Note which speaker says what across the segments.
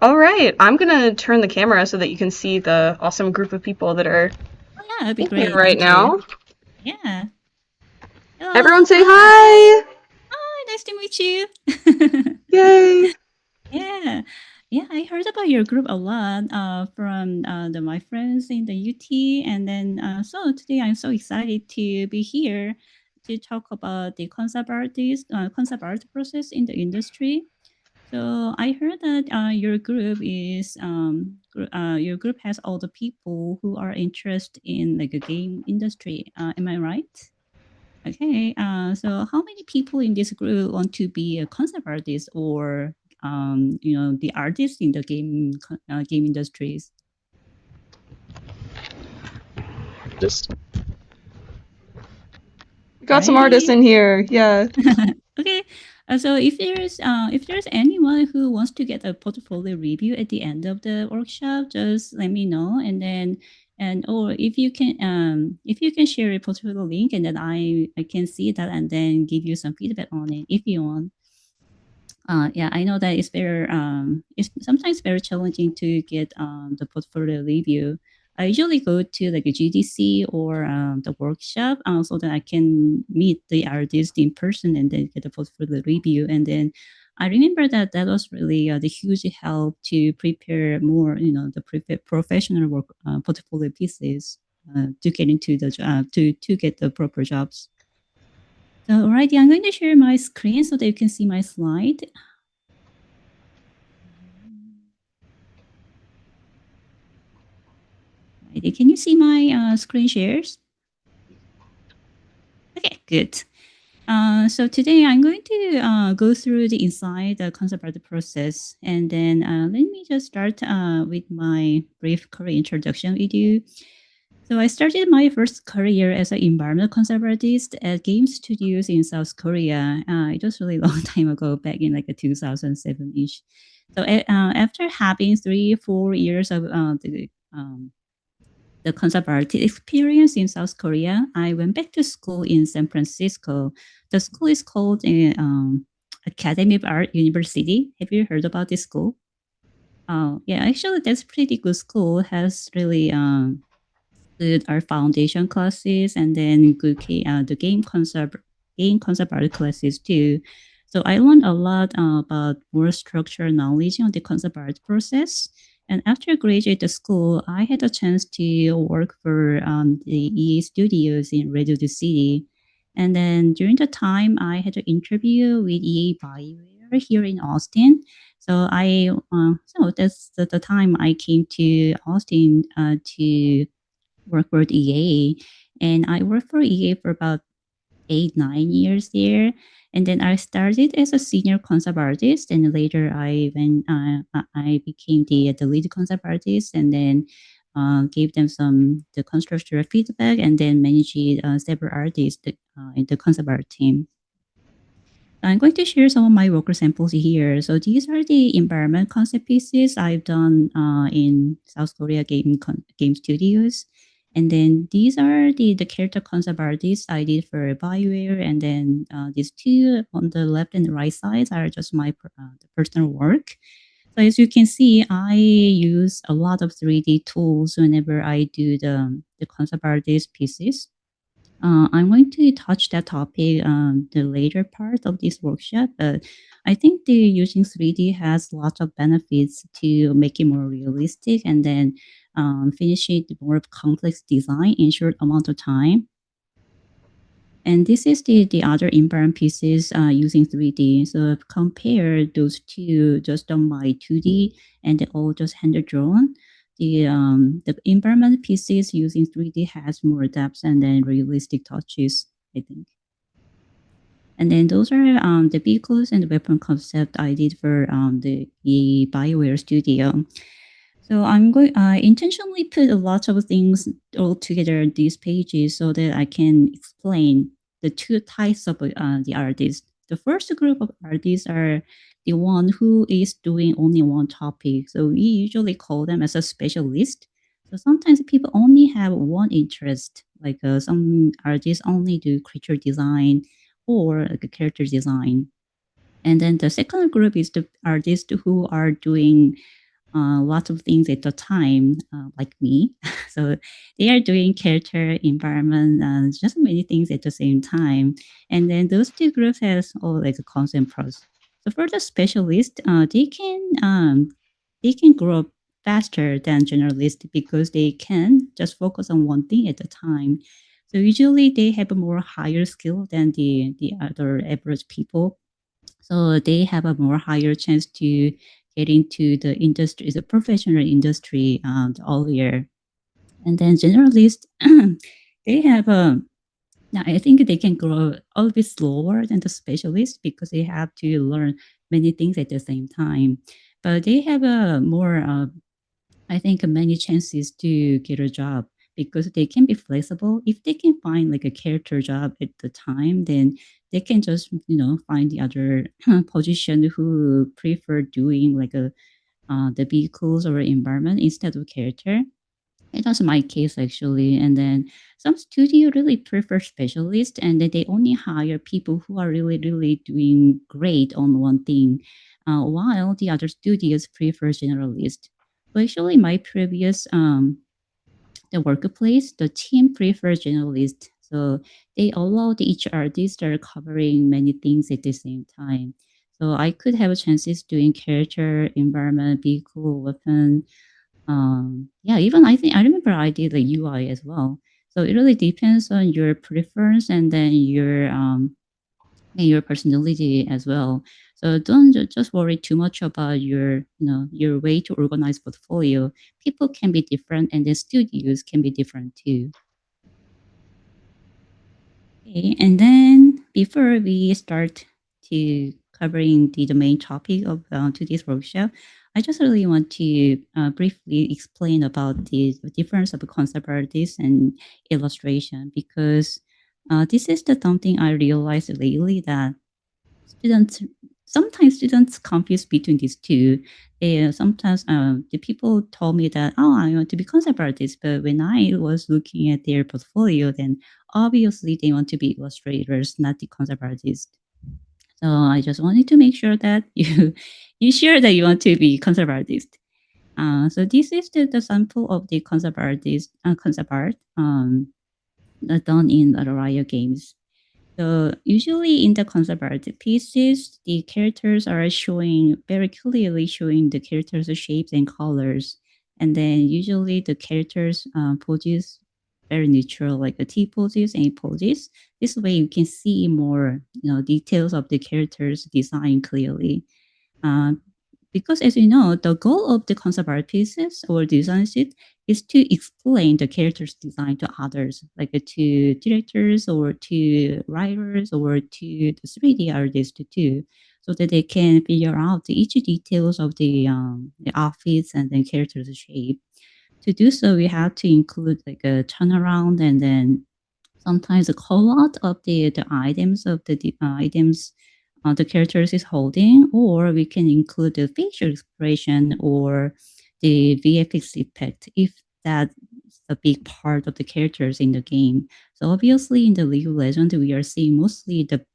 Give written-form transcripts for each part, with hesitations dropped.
Speaker 1: All right, I'm gonna turn the camera so that you can see the awesome group of people that are
Speaker 2: Oh, yeah, that'd be
Speaker 1: in here
Speaker 2: great.
Speaker 1: right
Speaker 2: Thank you.
Speaker 1: now.
Speaker 2: Yeah.
Speaker 1: Everyone
Speaker 2: Hello.
Speaker 1: say
Speaker 2: Hi.
Speaker 1: hi!
Speaker 2: Hi. Nice to meet you.
Speaker 1: Yay!
Speaker 2: Yeah. Yeah, I heard about your group a lot from my friends in the UT. And then, so today I'm so excited to be here to talk about the concept art process in the industry. So I heard that your group has all the people who are interested in like a game industry. Am I right? Okay. So how many people in this group want to be a concept artist or the artist in the game industries?
Speaker 1: Just got some artists
Speaker 2: Great.
Speaker 1: in here. Yeah.
Speaker 2: Okay. So if there's anyone who wants to get a portfolio review at the end of the workshop, just let me know, and then or if you can share a portfolio link, and then I can see that and then give you some feedback on it if you want. Yeah, I know that it's sometimes very challenging to get the portfolio review. I usually go to like a GDC or the workshop so that I can meet the artist in person and then get the portfolio review. And then I remember that that was really the huge help to prepare more, professional work portfolio pieces to get into the job to get the proper jobs. So, alrighty, I'm going to share my screen so that you can see my slide. Alrighty, can you see my screen shares? Okay, good. So today I'm going to go through the inside the concept art process, and then let me just start with my brief career introduction with you. So I started my first career as an environmental concept artist at game studios in South Korea. It was really long time ago, back in like a 2007-ish. So after having 3 4 years of the concept art experience in South Korea, I went back to school in San Francisco. The school is called Academy of Art University. Have you heard about this school? Oh, yeah, actually, that's pretty good school. Has really good art foundation classes and then the game concept art classes too. So I learned a lot about more structural knowledge on the concept art process. And after graduate school, I had a chance to work for the EA studios in Radio City. And then during the time, I had an interview with EA BioWare here in Austin. So that's the time I came to Austin to work for EA. And I worked for EA for about 8 9 years there. And then I started as a senior concept artist, and later I became the lead concept artist, and then gave them some the constructor feedback, and then managed several artists in the concept art team. I'm going to share some of my worker samples here. So these are the environment concept pieces I've done in South Korea game studios. And then these are the character concept artists I did for BioWare. And then these two on the left and the right sides are just my the personal work. So as you can see, I use a lot of 3D tools whenever I do the concept artist pieces. I'm going to touch that topic the later part of this workshop, but I think the using 3D has lots of benefits to make it more realistic and then finish it more complex design in short amount of time. And this is the other environment pieces using 3D. So I've compared those two just done by 2D and they all just hand drawn. The environment pieces using 3D has more depth and then realistic touches, I think. And then those are the vehicles and the weapon concept I did for the BioWare studio. So I'm going. I intentionally put a lot of things all together in these pages so that I can explain the two types of the artists. The first group of artists are the one who is doing only one topic. So we usually call them as a specialist. So sometimes people only have one interest. Like some artists only do creature design or like a character design. And then the second group is the artists who are doing lots of things at the time, like me. So they are doing character, environment, and just many things at the same time. And then those two groups has all like cons and pros. So for the specialist, they can grow up faster than generalist because they can just focus on one thing at a time. So usually they have a more higher skill than the other average people, so they have a more higher chance to get into the industry, the professional industry earlier. And then generalists, they have a now I think they can grow a little bit slower than the specialists because they have to learn many things at the same time. But they have a more I think many chances to get a job because they can be flexible. If they can find like a character job at the time, then they can just find the other position who prefer doing like a the vehicles or environment instead of character. It was my case actually. And then some studio really prefer specialists and then they only hire people who are really doing great on one thing, while the other studios prefer generalists. So actually my previous the workplace, the team prefers generalists. So they allowed each artist start covering many things at the same time. So I could have chances doing character, environment, vehicle, weapon, yeah, even I think I remember I did the UI as well. So it really depends on your preference and then your personality as well. So don't just worry too much about your way to organize portfolio. People can be different and the studios can be different too. Okay, and then before we start to covering the main topic of today's workshop, I just really want to briefly explain about the difference of concept artist and illustration because this is the something I realized lately that students sometimes students confuse between these two. Sometimes the people told me that I want to be concept artist, but when I was looking at their portfolio, then obviously they want to be illustrators, not the concept artist. So I just wanted to make sure that you sure that you want to be concept artist. So this is the sample of the concept art done in the Riot games. So usually in the concept art pieces, the characters are showing very clearly showing the characters' shapes and colors. And then usually the characters poses very neutral, like the T poses and A poses. This way you can see more details of the characters' design clearly. Uh, because as you know, the goal of the concept art pieces or design sheet is to explain the character's design to others, like to directors or to writers or to the 3D artists too, so that they can figure out each details of the outfits and the character's shape. To do so, we have to include like a turnaround and then sometimes a call out of the items of the items the characters is holding, or we can include the facial expression or the VFX effect if that's a big part of the characters in the game. So obviously in the League of Legends, we are seeing mostly the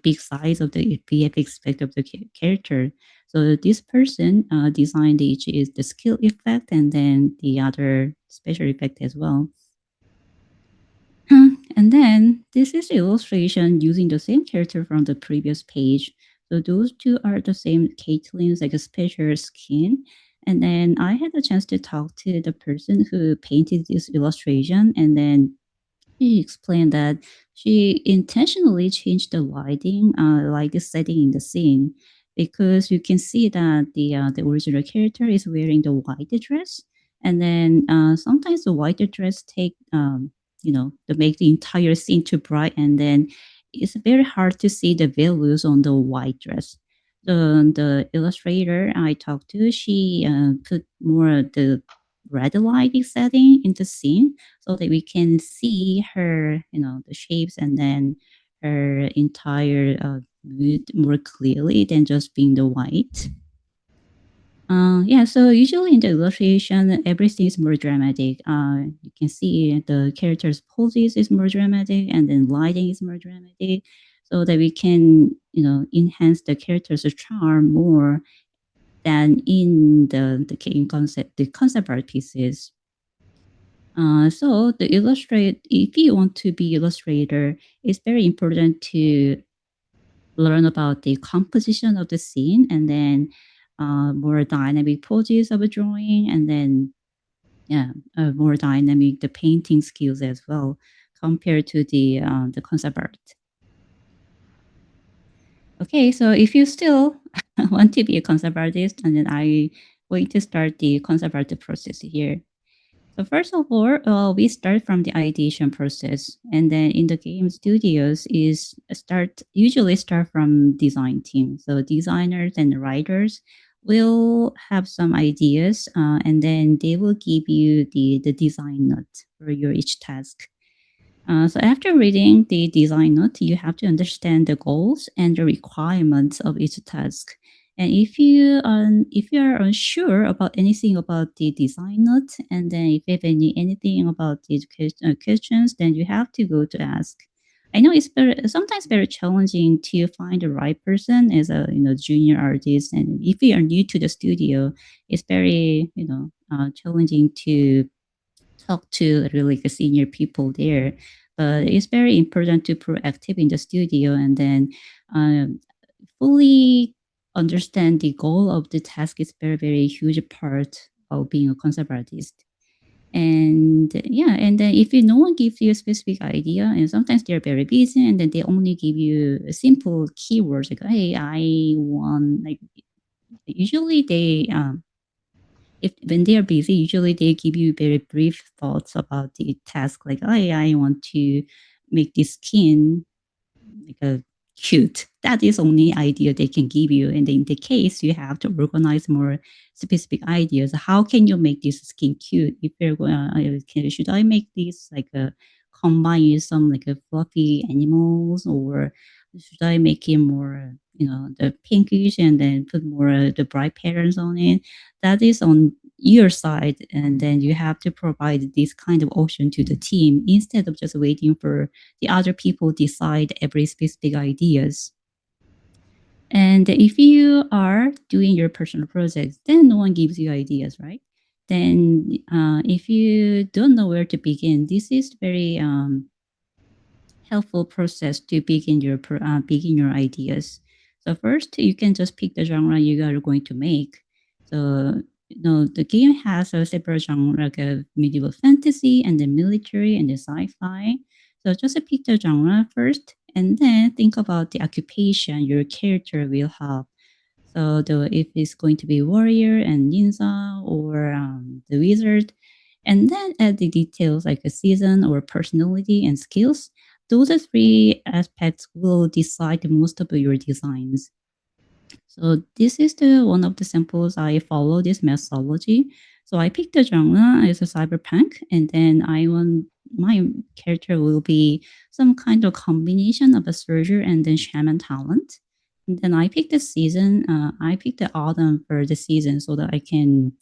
Speaker 2: big size of the VFX effect of the character. So this person designed each is the skill effect and then the other special effect as well. And then this is the illustration using the same character from the previous page. So those two are the same Caitlin's like a special skin. And then I had a chance to talk to the person who painted this illustration and then she explained that she intentionally changed the lighting, like the setting in the scene, because you can see that the original character is wearing the white dress, and then sometimes the white dress take to make the entire scene too bright, and then it's very hard to see the values on the white dress. The illustrator I talked to, she put more the red lighting setting in the scene so that we can see her, the shapes and then her entire mood more clearly than just being the white. Yeah, so usually in the illustration, everything is more dramatic. You can see the character's poses is more dramatic, and then lighting is more dramatic, so that we can, enhance the character's charm more than in the game concept, the concept art pieces. So the illustrate, if you want to be illustrator, it's very important to learn about the composition of the scene and then more dynamic poses of a drawing, and then yeah, more dynamic the painting skills as well compared to the concept art. Okay, so if you still want to be a concept artist, and then I going to start the concept art process here. So first of all, we start from the ideation process, and then in the game studios is usually start from design team. So designers and writers will have some ideas, and then they will give you the design note for your each task. So after reading the design note, you have to understand the goals and the requirements of each task. And if you are unsure about anything about the design note, and then if you have anything about these questions, then you have to go to ask. I know it's sometimes very challenging to find the right person as a junior artist, and if you are new to the studio, it's very challenging to talk to really the senior people there. But it's very important to proactive in the studio, and then um, fully understand the goal of the task is very huge part of being a concept artist. And yeah, and then if no one gives you a specific idea, and sometimes they're very busy, and then they only give you a simple keywords like, "Hey, I want," like usually they if when they are busy, usually they give you very brief thoughts about the task, like, "Oh, I want to make this skin like a cute." That is only idea they can give you. And in the case, you have to organize more specific ideas. How can you make this skin cute? If you're going, should I make this like a combine with some like a fluffy animals, or should I make it more, the pinkish and then put more the bright patterns on it? That is on your side, and then you have to provide this kind of option to the team instead of just waiting for the other people decide every specific ideas. And if you are doing your personal projects, then no one gives you ideas, right? Then if you don't know where to begin, this is very helpful process to begin your ideas. So first, you can just pick the genre you are going to make. So the game has a separate genre like a medieval fantasy and the military and the sci-fi. So just pick the genre first, and then think about the occupation your character will have. So if it's going to be warrior and ninja, or the wizard, and then add the details like a season or personality and skills. Those three aspects will decide most of your designs. So this is the one of the samples I follow this methodology. So I picked the genre as a cyberpunk, and then I want my character will be some kind of combination of a soldier and then shaman talent. And then I picked the season. I picked the autumn for the season so that I can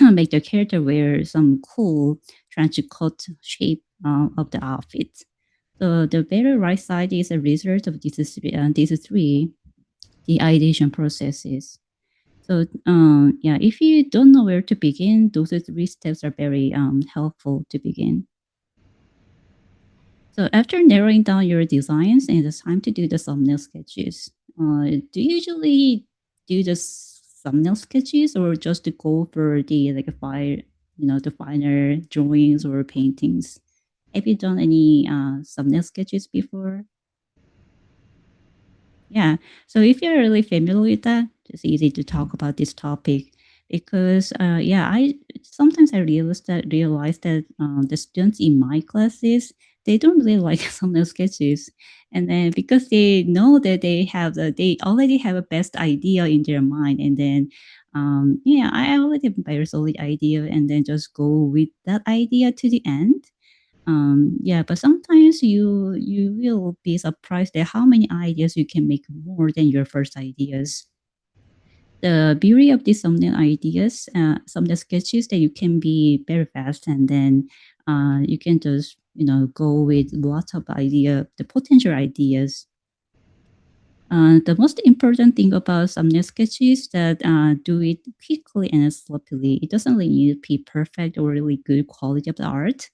Speaker 2: make the character wear some cool trench coat shape of the outfit. So the very right side is a result of these three the ideation processes. So yeah, if you don't know where to begin, those three steps are very helpful to begin. So after narrowing down your designs, and it's time to do the thumbnail sketches. Do you usually do the thumbnail sketches, or just to go for the like a fire, the finer drawings or paintings? Have you done any thumbnail sketches before? Yeah. So if you're really familiar with that, it's easy to talk about this topic because, yeah, I sometimes I realize that the students in my classes they don't really like some of those sketches, and then because they know that they already have a best idea in their mind, and then yeah, I already have a very solid idea, and then just go with that idea to the end. Yeah, but sometimes you will be surprised at how many ideas you can make more than your first ideas. The beauty of these thumbnail ideas, some of the sketches that you can be very fast, and then you can just go with lots of the potential ideas. The most important thing about thumbnail sketch is that do it quickly and sloppily. It doesn't really need to be perfect or really good quality of the art.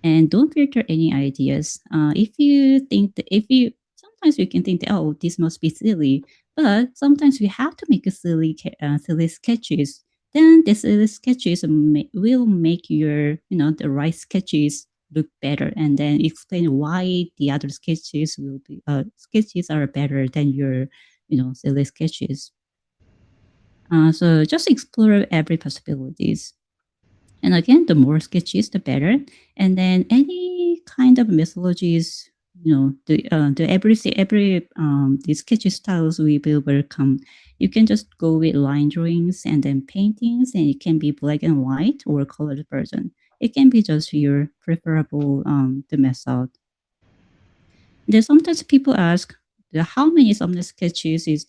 Speaker 2: And don't filter any ideas. If you think that if you sometimes you can think that oh this must be silly, but sometimes we have to make a silly sketches. Then the silly sketches will make your the right sketches look better, and then explain why the other sketches are better than your silly sketches. So just explore every possibilities. And again, the more sketches, the better. And then any kind of methodologies, the every the sketch styles we will welcome. You can just go with line drawings and then paintings, and it can be black and white or colored version. It can be just your preferable the method. Then sometimes people ask, how many thumbnail sketches is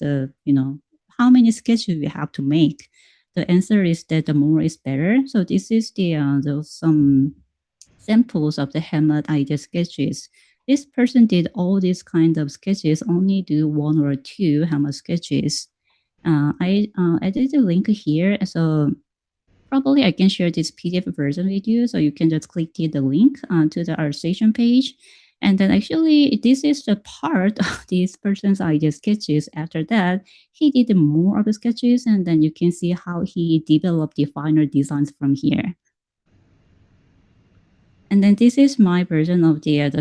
Speaker 2: how many sketches we have to make? The answer is that the more is better. So this is the some samples of the Hamlet idea sketches. This person did all these kind of sketches, only do one or two Hamlet sketches. I added a link here, so probably I can share this PDF version with you, so you can just click the link to the ArtStation page. And then actually, this is the part of this person's idea sketches. After that, he did more of the sketches, and then you can see how he developed the final designs from here. And then this is my version of the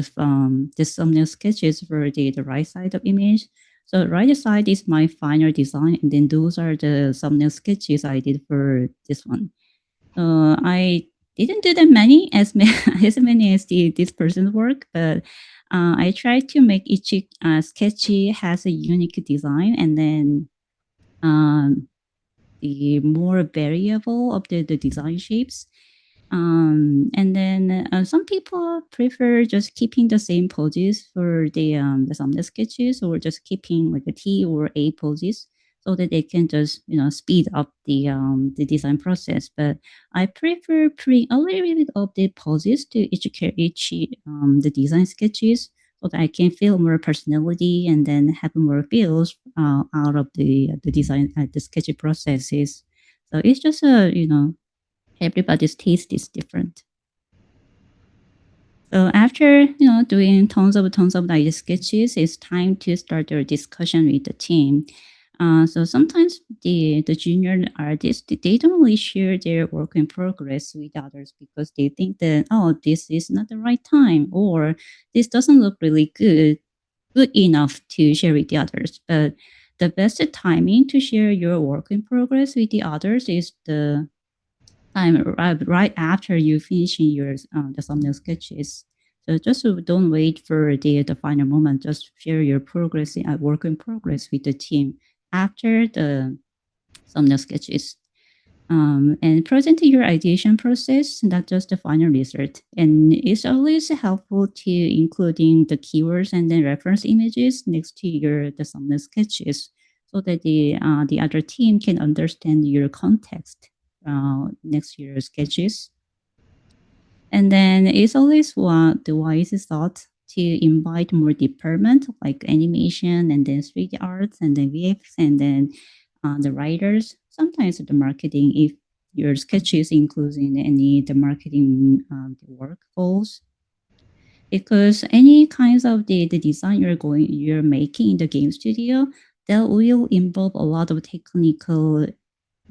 Speaker 2: thumbnail sketches for the right side of image. So right side is my final design, and then those are the thumbnail sketches I did for this one. I didn't do that many as many as this person's work, but I tried to make each sketchy has a unique design, and then the more variable of the design shapes. And then some people prefer just keeping the same poses for the thumbnail sketches, or just keeping like a T or A poses, so that they can just speed up the design process. But I prefer putting a little bit of the poses to each the design sketches, so that I can feel more personality and then have more feels out of the design the sketchy processes. So it's just a everybody's taste is different. So after doing tons of idea sketches, it's time to start your discussion with the team. So sometimes the junior artists they don't really share their work in progress with others because they think that this is not the right time, or this doesn't look really good enough to share with the others. But the best timing to share your work in progress with the others is the time right after you finishing your the thumbnail sketches. So just don't wait for the final moment. Just share your progress work in progress with the team after the thumbnail sketches. And present your ideation process, not just the final result. And it's always helpful to including the keywords and then reference images next to your the thumbnail sketches, so that the other team can understand your context next to your sketches. And then it's always the wisest thought to invite more department like animation and then 3D arts and then VFX and then the writers, sometimes the marketing if your sketches including any the marketing the work goals, because any kinds of the design you're making in the game studio that will involve a lot of technical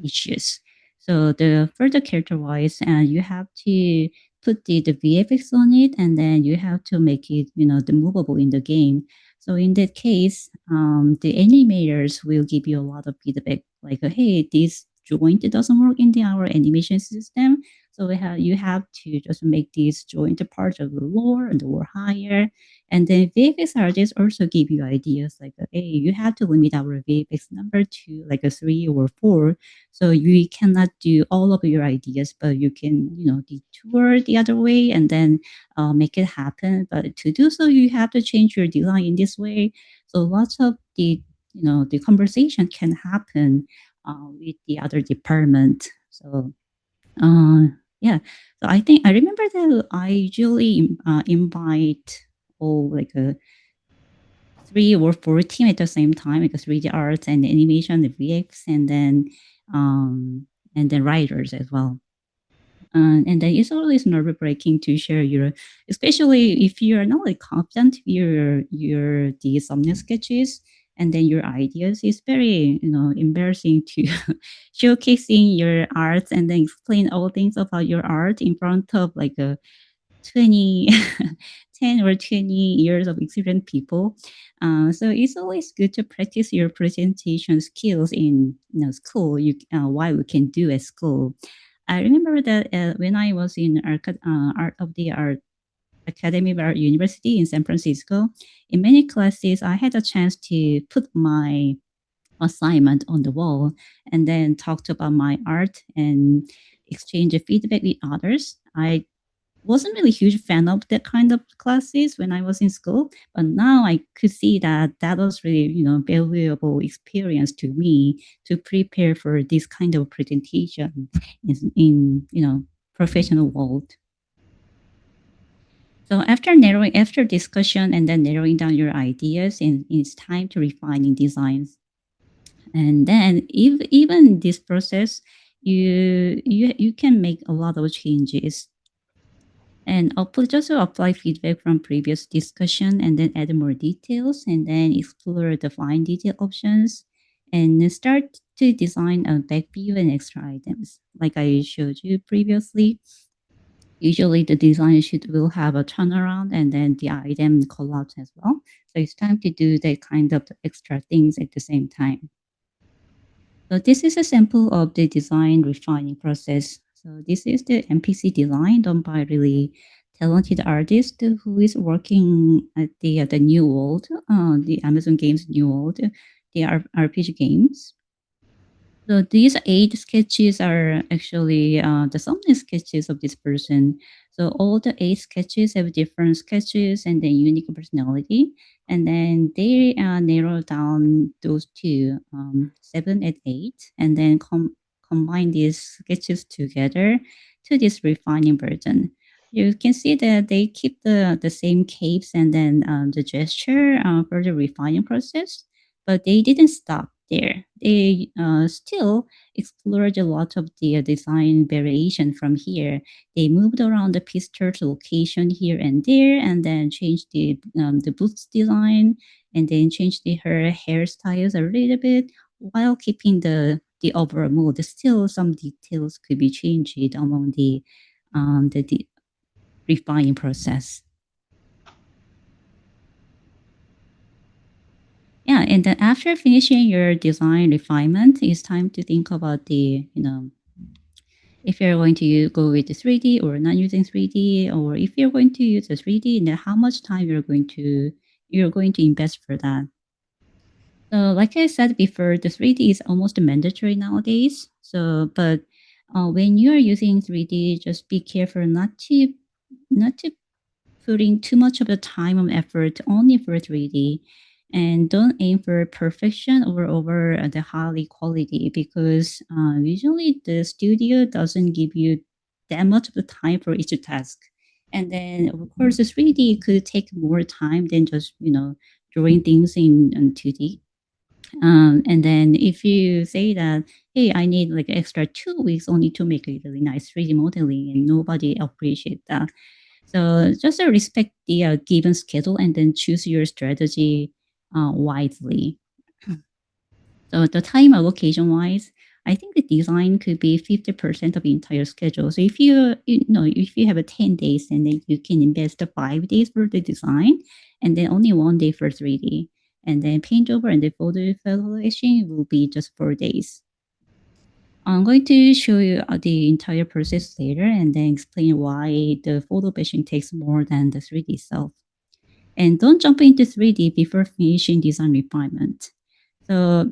Speaker 2: issues. So the further character wise, you have to put the VFX on it, and then you have to make it, the movable in the game. So in that case, the animators will give you a lot of feedback, like, hey, this joint doesn't work in our animation system. So you have to just make this joint a part of the lore and or higher. And then VFX artists also give you ideas like, hey, you have to limit our VFX number to like a 3 or 4, so you cannot do all of your ideas, but you can, detour the other way and then make it happen. But to do so, you have to change your design in this way. So lots of the conversation can happen with the other department. So uh, yeah, so I think I remember that I usually invite like three or four team at the same time, because 3D art and animation, the VX, um, and then writers as well. And then it's always nerve breaking to share your, especially if you are not like confident your the thumbnail sketches and then your ideas. It's very embarrassing to showcasing your art and then explain all things about your art in front of like a 20 10 or 20 years of experienced people. So it's always good to practice your presentation skills in school. What we can do at school. I remember that when I was in Art of the Art Academy of Art University in San Francisco, in many classes, I had a chance to put my assignment on the wall and then talked about my art and exchange feedback with others. I wasn't really a huge fan of that kind of classes when I was in school, but now I could see that that was really, valuable experience to me to prepare for this kind of presentation in professional world. So after discussion and then narrowing down your ideas, and it's time to refining designs. And then if even this process, you can make a lot of changes. And also apply feedback from previous discussion and then add more details and then explore the fine detail options and then start to design a back view and extra items. Like I showed you previously, usually the design sheet will have a turnaround and then the item callouts as well. So it's time to do that kind of extra things at the same time. So this is a sample of the design refining process. So this is the NPC design done by really talented artist who is working at the New World, the Amazon Games New World, the RPG games. So these 8 sketches are actually the thumbnail sketches of this person. So all the 8 sketches have different sketches and then unique personality. And then they narrow down those two, 7 and 8, and then combine these sketches together to this refining version. You can see that they keep the same capes and then the gesture for the refining process, but they didn't stop there. They still explored a lot of the design variation from here. They moved around the pistol's location here and there, and then changed the boots design, and then changed her hairstyles a little bit while keeping the overall mood. Still, some details could be changed among the refining process. Yeah, and then after finishing your design refinement, it's time to think about if you're going to go with the 3D or not using 3D, or if you're going to use the 3D, then how much time you're going to invest for that. So, like I said before, the 3D is almost mandatory nowadays. So, but when you are using 3D, just be careful not to putting too much of the time and effort only for 3D, and don't aim for perfection or over the high quality, because usually the studio doesn't give you that much of the time for each task. And then of course the 3D could take more time than just drawing things in 2D. And then if you say that, hey, I need like extra 2 weeks only to make a really nice 3D modeling, and nobody appreciate that. So just respect the given schedule and then choose your strategy wisely. So the time allocation wise, I think the design could be 50% of the entire schedule. So if you have a 10 days, and then you can invest 5 days for the design and then only 1 day for 3D. And then paint over and the photo evaluation will be just 4 days. I'm going to show you the entire process later and then explain why the photo bashing takes more than the 3D itself. And don't jump into 3D before finishing design refinement. So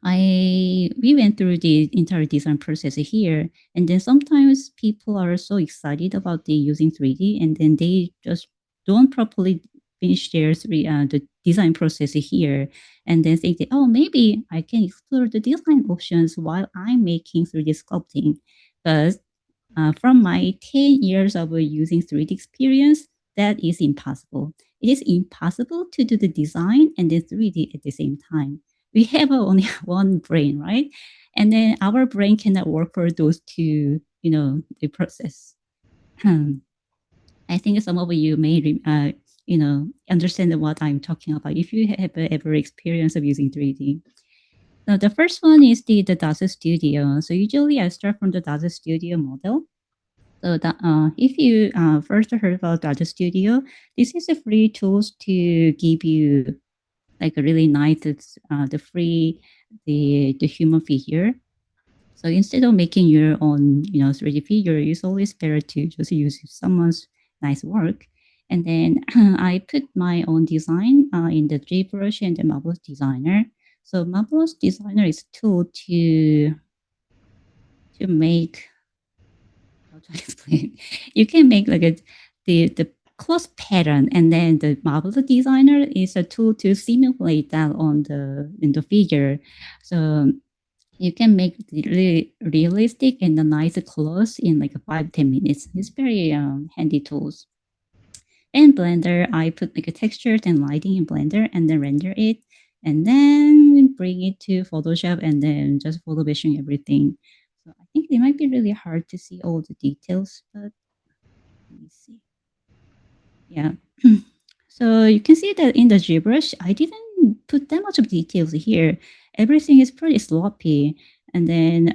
Speaker 2: we went through the entire design process here, and then sometimes people are so excited about the using 3D, and then they just don't properly finish the design process here, and then think that, oh, maybe I can explore the design options while I'm making 3D sculpting. But from my 10 years of using 3D experience, that is impossible. It is impossible to do the design and the 3D at the same time. We have only one brain, right? And then our brain cannot work for those two, the process. I think some of you may, understand what I'm talking about if you have ever experience of using 3D. Now, the first one is the Data Studio. So usually I start from the Data Studio model. So that, if you first heard about Data Studio, this is a free tools to give you like a really nice, the free, the human figure. So instead of making your own, 3D figure, it's always better to just use someone's nice work. And then I put my own design in the ZBrush and the Marvelous Designer. So Marvelous Designer is a tool to make, how to explain? You can make like the close pattern, and then the Marvelous Designer is a tool to simulate that on in the figure. So you can make it really realistic and a nice clothes in like 5-10 minutes. It's very handy tools. In Blender, I put like a textures and lighting in Blender and then render it, and then bring it to Photoshop and then just photo bashing everything. So I think it might be really hard to see all the details, but let me see. Yeah. So you can see that in the ZBrush, I didn't put that much of details here. Everything is pretty sloppy. And then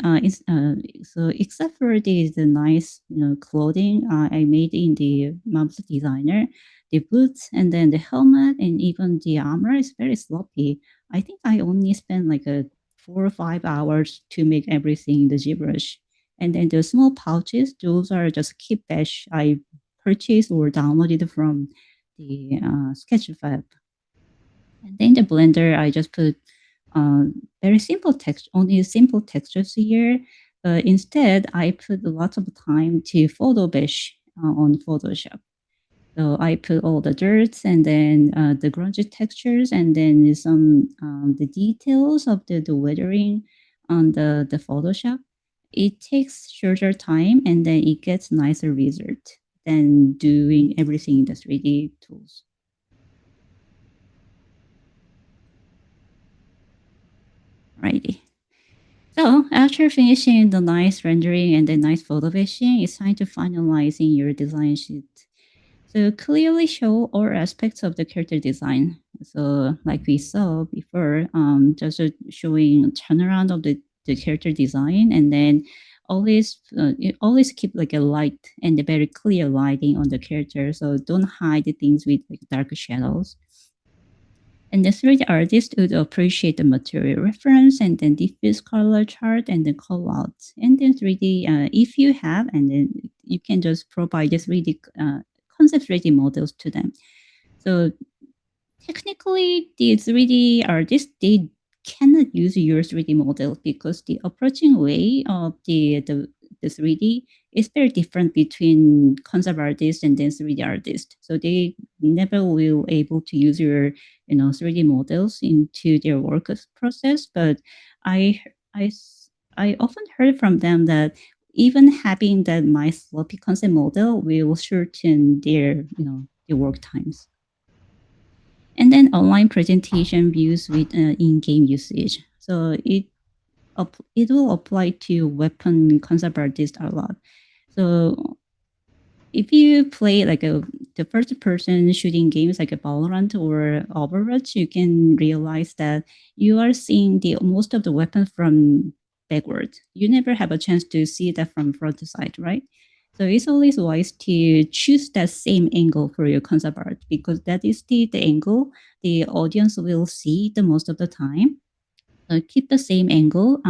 Speaker 2: so except for the nice clothing I made in the Mobs designer, the boots and then the helmet and even the armor is very sloppy. I think I only spent like 4 or 5 hours to make everything in the ZBrush. And then the small pouches, those are just kit bash I purchased or downloaded from the Sketchfab. And then the Blender, I just put very simple text, only simple textures here. But instead, I put lots of time to photo bash on Photoshop. So I put all the dirts and then the grunge textures and then some the details of the weathering on the Photoshop. It takes shorter time and then it gets nicer result than doing everything in the 3D tools. Righty. So after finishing the nice rendering and the nice photo fishing, it's time to finalizing your design sheet. So clearly show all aspects of the character design. So like we saw before, just showing turnaround of the character design, and then you always keep like a light and a very clear lighting on the character. So don't hide the things with like dark shadows. And the 3D artist would appreciate the material reference and then diffuse color chart and then call outs. And then 3D, if you have, and then you can just provide the 3D concept 3D models to them. So technically, the 3D artists, they cannot use your 3D model because the approaching way of the 3D is very different between concept artist and then 3D artist. So they never will able to use your 3D models into their work process. But I I I often heard from them that even having that my sloppy concept model will shorten their work times. And then online presentation views with in-game usage. So it will apply to weapon concept artists a lot. So if you play like the first person shooting games like a Valorant or Overwatch, you can realize that you are seeing the most of the weapons from backward. You never have a chance to see that from front side, right? So it's always wise to choose that same angle for your concept art because that is the angle the audience will see the most of the time. So keep the same angle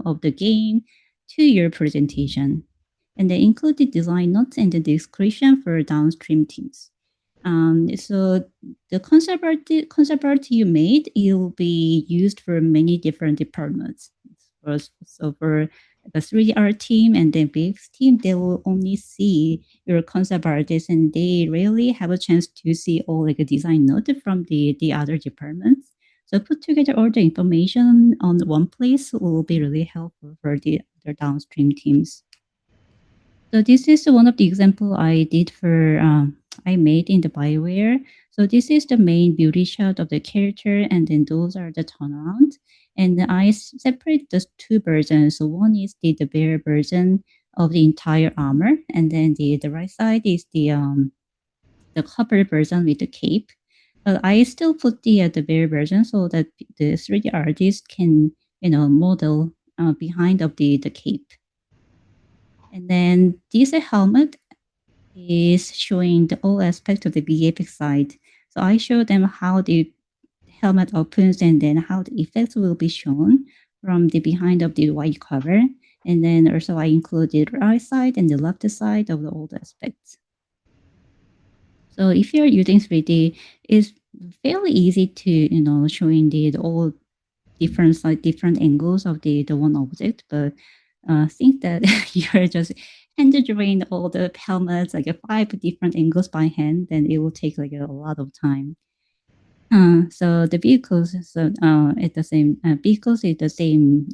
Speaker 2: of the game to your presentation. And then include the design notes and the description for downstream teams. So the concept art you made, it will be used for many different departments. So for the 3D art team and the VFX team, they will only see your concept artist and they rarely have a chance to see all like a design note from the other departments. So put together all the information on one place will be really helpful for the other downstream teams. So this is one of the example I did for I made in the BioWare. So this is the main beauty shot of the character, and then those are the turnaround. And I separate the two versions. So one is the bare version of the entire armor, and then the right side is the cover version with the cape. But I still put the bare version so that the 3D artist can model behind of the cape. And then this helmet is showing the all aspect of the VFX side. So I show them how the helmet opens and then how the effects will be shown from the behind of the white cover. And then also I include the right side and the left side of the old aspects. So if you're using 3D, it's fairly easy to showing the all different side, different angles of the one object. But think that you're just hand drawing all the helmets like 5 different angles by hand, then it will take like a lot of time. So the vehicles, so at the same vehicles is the same,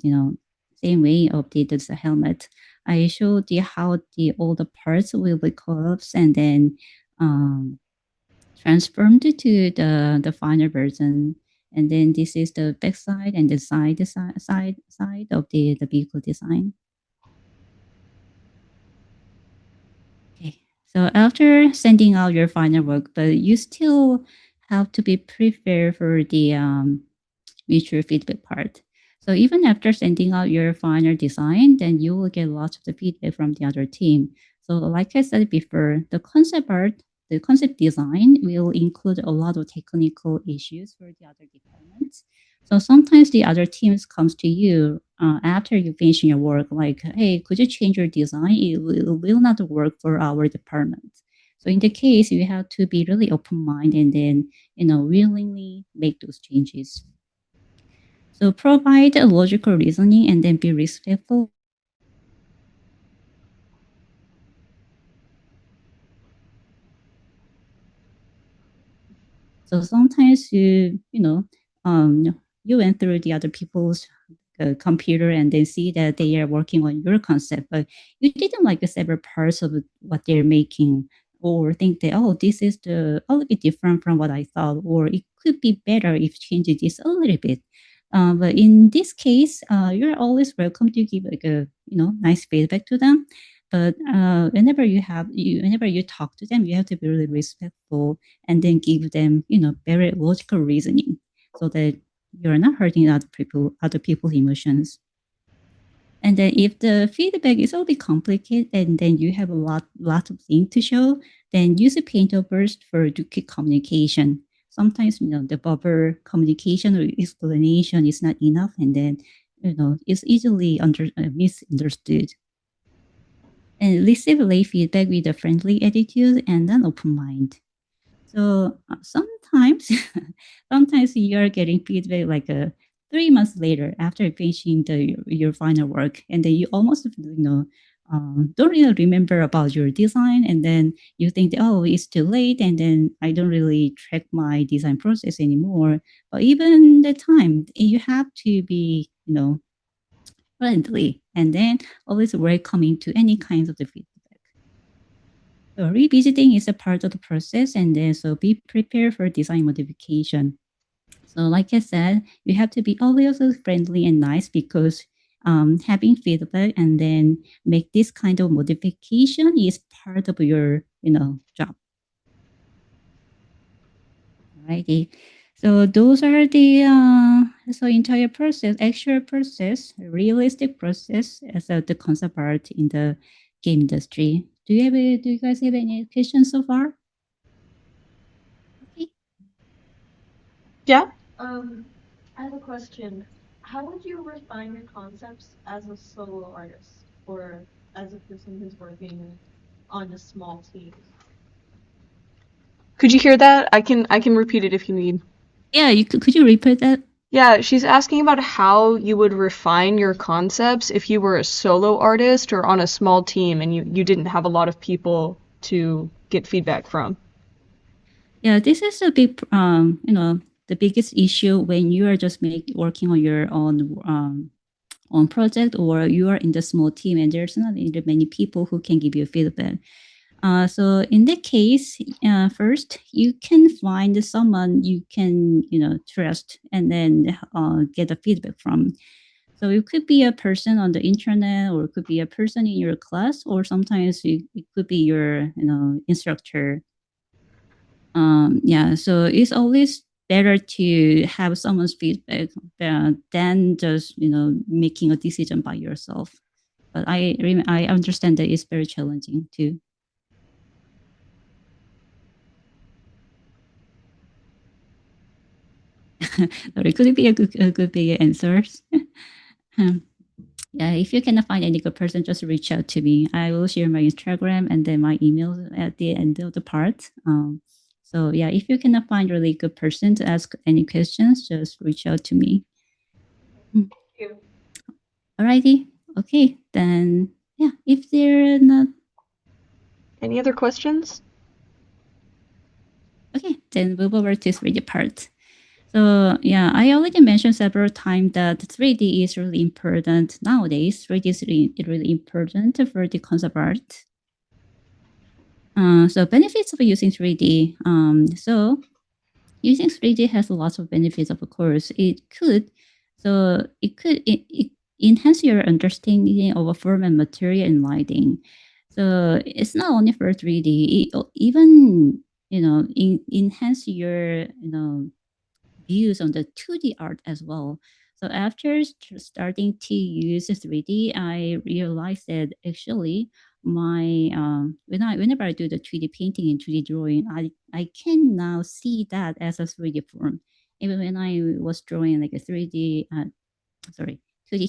Speaker 2: same way of the helmet. I showed you how the all the parts will be collapsed and then transformed to the final version. And then this is the back side and the side of the vehicle design. Okay. So after sending out your final work, but you still have to be prepared for the mutual feedback part. So even after sending out your final design, then you will get lots of the feedback from the other team. So like I said before, the concept art, the concept design will include a lot of technical issues for the other departments. So sometimes the other teams comes to you after you finish your work, like, hey, could you change your design? It will not work for our department. So in the case, you have to be really open-minded and then, willingly make those changes. So provide a logical reasoning and then be respectful. So sometimes um, you went through the other people's computer and then see that they are working on your concept, but you didn't like the several parts of what they're making, or think that this is a little bit different from what I thought, or it could be better if change this a little bit. But in this case, you're always welcome to give like a nice feedback to them. But whenever you talk to them, you have to be really respectful and then give them very logical reasoning so that you're not hurting other people's emotions. And then if the feedback is a little bit complicated and then you have a lot of things to show, then use a painter burst for to quick communication. Sometimes the bubble communication or explanation is not enough, and then it's easily misunderstood. And receive late feedback with a friendly attitude and an open mind. So sometimes, sometimes you are getting feedback like 3 months later after finishing your final work, and then you almost don't really remember about your design, and then you think that, it's too late, and then I don't really track my design process anymore. But even the time, you have to be friendly, and then always welcoming to any kinds of the feedback. So revisiting is a part of the process, and then so be prepared for design modification. So like I said, you have to be always friendly and nice because having feedback and then make this kind of modification is part of your job. Alrighty. So those are the entire process, actual process, realistic process as the concept art in the game industry. Do you guys have any questions so far? Okay.
Speaker 1: Yeah.
Speaker 3: I have a question. How would you refine your concepts as a solo artist or as a person who's working on a small team?
Speaker 1: Could you hear that? I can repeat it if you need.
Speaker 2: Yeah, could you repeat that?
Speaker 1: Yeah, she's asking about how you would refine your concepts if you were a solo artist or on a small team and you didn't have a lot of people to get feedback from.
Speaker 2: Yeah, this is a big, the biggest issue when you are just working on your own project, or you are in the small team and there's not really many people who can give you feedback. So in that case, first you can find someone you can trust, and then get a feedback from. So it could be a person on the internet, or it could be a person in your class, or sometimes it could be your instructor. Yeah, so it's always better to have someone's feedback than just making a decision by yourself. But I understand that it's very challenging too. Sorry, could it be a good big answer? Um, yeah, if you cannot find any good person, just reach out to me. I will share my Instagram and then my email at the end of the part. So yeah, if you cannot find really good person to ask any questions, just reach out to me. Mm.
Speaker 1: Thank you.
Speaker 2: Alrighty. Okay, then yeah, if they're not
Speaker 1: Any other questions?
Speaker 2: okay, then move over to 3D part. So yeah, I already mentioned several times that 3D is really important nowadays. 3D is really important for the concept art. So benefits of using 3D. So using 3D has lots of benefits. Of course, it enhance your understanding of a form and material and lighting. So it's not only for 3D. It even enhance your views on the 2D art as well. So after starting to use 3D, I realized that actually my whenever I do the 3D painting and 3D drawing, I can now see that as a 3D form. Even when I was drawing like a 3D, 2D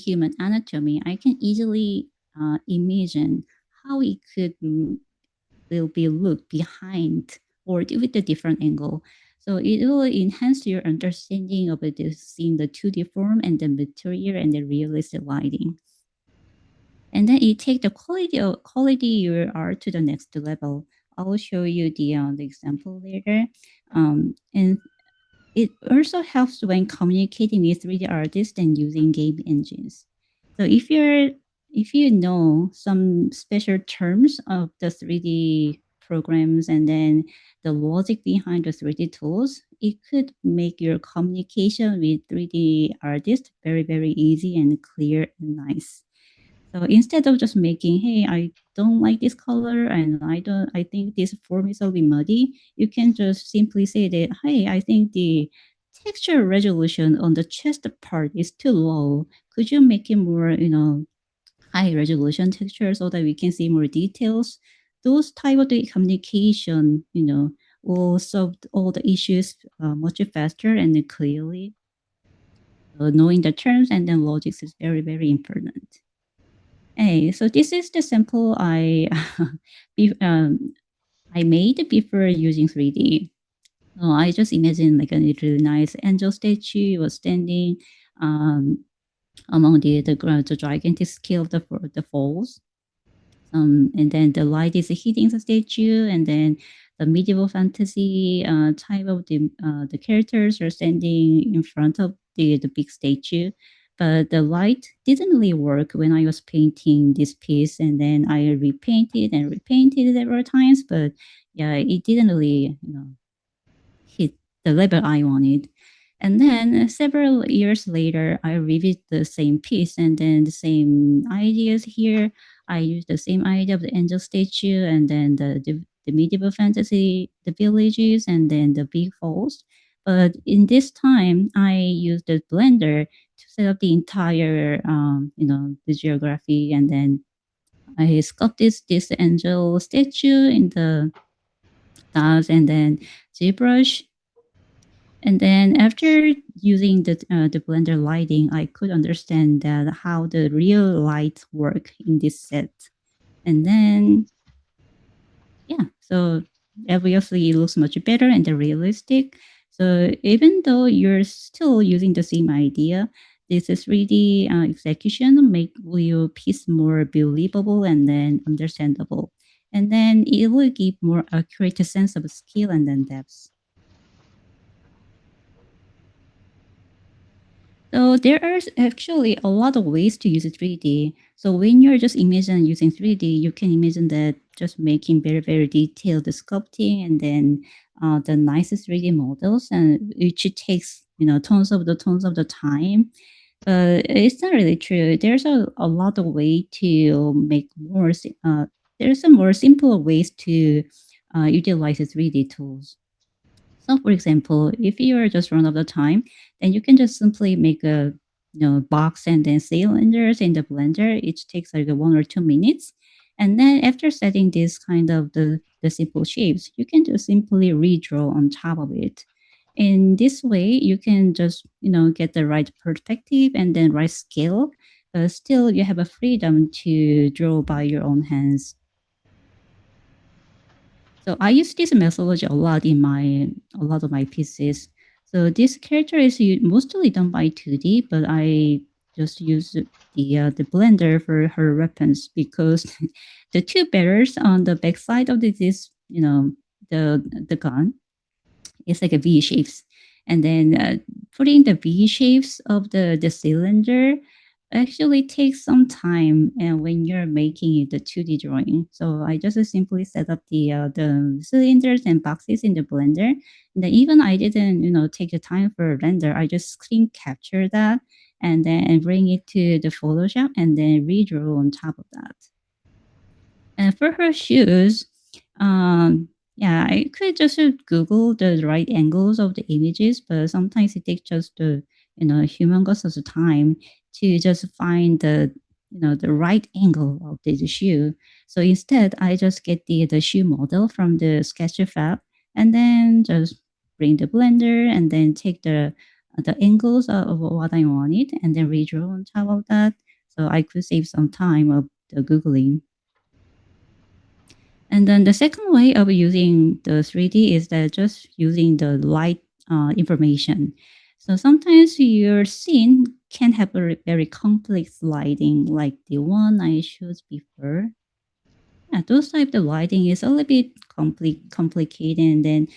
Speaker 2: human anatomy, I can easily imagine how it could will be looked behind or with a different angle. So it will enhance your understanding of it, seeing the 2D form and the material and the realistic lighting. And then it take the quality your art to the next level. I will show you the example later. And it also helps when communicating with 3D artists and using game engines. So if you know some special terms of the 3D programs and then the logic behind the 3D tools, it could make your communication with 3D artists very, very easy and clear and nice. So instead of just making, hey, I don't like this color and I think this form is a bit muddy, you can just simply say that, hey, I think the texture resolution on the chest part is too low. Could you make it more, high resolution texture so that we can see more details? Those type of the communication, will solve all the issues much faster and clearly. So knowing the terms and then logics is very, very important. Hey, so this is the sample I made before using 3D. So I just imagine like a really nice angel statue was standing um, among the gigantic scale of the falls. And then the light is hitting the statue, and then the medieval fantasy type of the characters are standing in front of the big statue. But the light didn't really work when I was painting this piece, and then I repainted and repainted it several times. But yeah, it didn't really, hit the level I wanted. And then several years later, I reviewed the same piece and then the same ideas here. I used the same idea of the angel statue and then the medieval fantasy, the villages, and then the big falls. But in this time, I used the blender to set up the entire, the geography, and then I sculpted this angel statue in the stars and then ZBrush. And then after using the blender lighting, I could understand that how the real light work in this set. And then yeah, so obviously it looks much better and realistic. So even though you're still using the same idea, this is 3D execution make your piece more believable and then understandable. And then it will give more accurate sense of scale and then depth. So there are actually a lot of ways to use 3D. So when you're just imagine using 3D, you can imagine that just making very, very detailed sculpting and then the nicest 3D models, and which takes tons of the time. But it's not really true. There's a lot of way to make more. There's some more simpler ways to utilize the 3D tools. So, for example, if you are just run out of time, then you can just simply make a box and then cylinders in the blender. It takes like 1 or 2 minutes, and then after setting this kind of the simple shapes, you can just simply redraw on top of it. In this way, you can just get the right perspective and then right scale. But still, you have a freedom to draw by your own hands. So I use this methodology a lot in a lot of my pieces. So this character is mostly done by 2D, but I just use the blender for her weapons because the two barrels on the backside of this the gun is like a V shapes, and then putting the V shapes of the cylinder actually takes some time and when you're making it the 2D drawing. So I just simply set up the cylinders and boxes in the blender. And then even I didn't, take the time for a render. I just screen capture that and then bring it to the Photoshop and then redraw on top of that. And for her shoes, yeah, I could just Google the right angles of the images, but sometimes it takes just the humongous of time to just find the right angle of the shoe. So instead, I just get the shoe model from the SketchUp app, and then just bring the blender and then take the angles of what I wanted, and then redraw on top of that. So I could save some time of the googling. And then the second way of using the 3D is that just using the light information. So sometimes your scene can have a very complex lighting, like the one I showed before. Yeah, those type of lighting is a little bit complicated. And then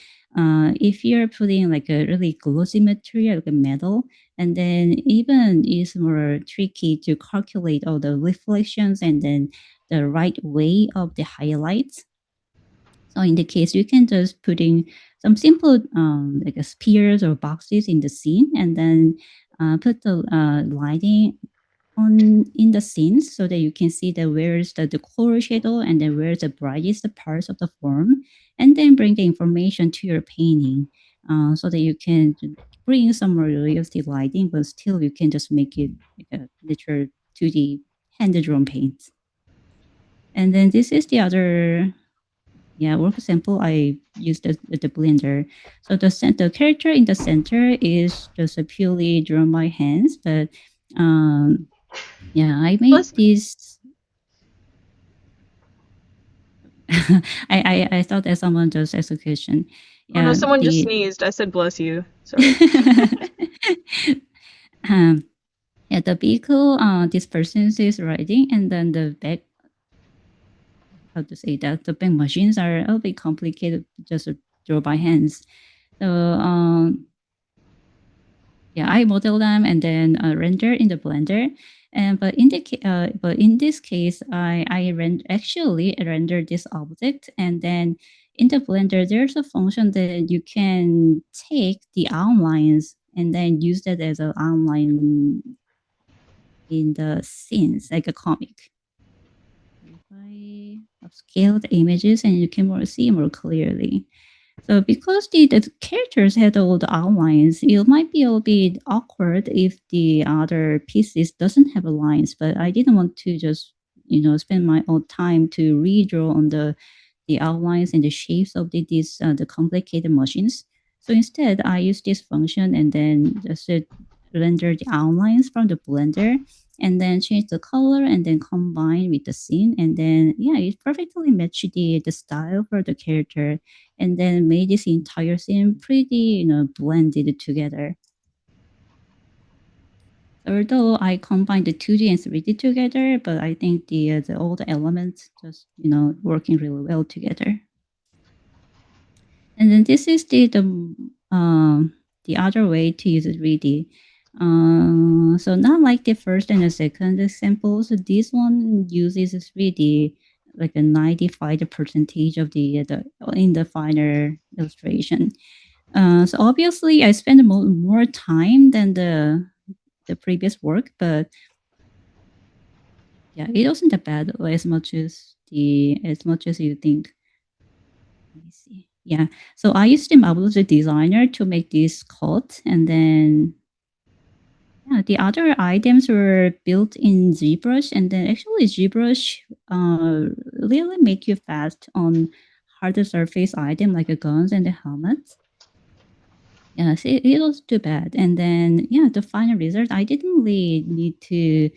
Speaker 2: if you're putting like a really glossy material, like a metal, and then even it's more tricky to calculate all the reflections and then the right way of the highlights. So in the case, you can just putting some simple like a spheres or boxes in the scene, and then put the lighting on in the scenes so that you can see that where is the color shadow and then where is the brightest parts of the form, and then bring the information to your painting so that you can bring some more realistic lighting, but still you can just make it like a literal 2D hand drawn paint. And then this is the other work sample. I used the blender. So the character in the center is just a purely drawn by hands, but I made
Speaker 1: Plus,
Speaker 2: this. I thought that someone just asked a question.
Speaker 1: oh no,
Speaker 2: Yeah,
Speaker 1: someone just
Speaker 2: the
Speaker 1: sneezed. I said bless you. Sorry.
Speaker 2: um, yeah, the vehicle this person is riding, and then the back, how to say that, the back machines are a little bit complicated just to draw by hands. So I model them and then render in the Blender. And but in this case, actually render this object, and then in the Blender, there's a function that you can take the outlines and then use that as an outline in the scenes, like a comic. If I upscale the images, and you can see more clearly. So because the characters had all the outlines, it might be a little bit awkward if the other pieces doesn't have lines. But I didn't want to just spend my own time to redraw on the outlines and the shapes of the complicated machines. So instead, I use this function and then just render the outlines from the blender and then change the color and then combine with the scene, and then it perfectly matched the style for the character, and then made this entire scene pretty blended together. Although I combined the 2D and 3D together, but I think the all the elements just working really well together. And then this is the other way to use 3D. So not like the first and the second example. So this one uses 3D like a 95 percentage of the in the final illustration. So obviously I spend more time than the previous work, but yeah, it wasn't that bad as much as you think. Let me see. Yeah. So I used the Marvelous Designer to make this cut, and then yeah, the other items were built in ZBrush, and then actually ZBrush really make you fast on harder surface item like a guns and the helmets. Yes, it was too bad. And then yeah, the final result, I didn't really need to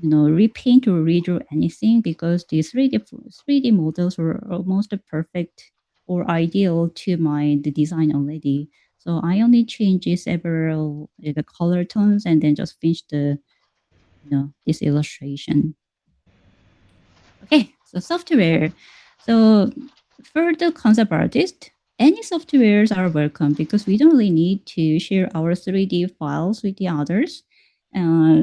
Speaker 2: repaint or redraw anything because the 3D models were almost perfect or ideal to my the design already. So I only changed several the color tones and then just finished this illustration. Okay, so software. So for the concept artist, any softwares are welcome because we don't really need to share our 3D files with the others. Uh,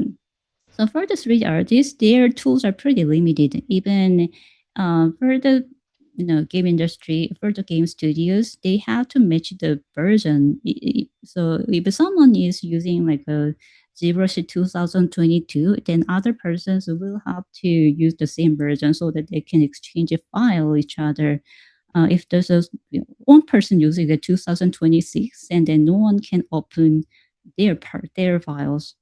Speaker 2: so for the 3D artists, their tools are pretty limited. Even for the game industry, for the game studios, they have to match the version. So if someone is using like a ZBrush 2022, then other persons will have to use the same version so that they can exchange a file with each other. If there's one person using the 2026, and then no one can open their files.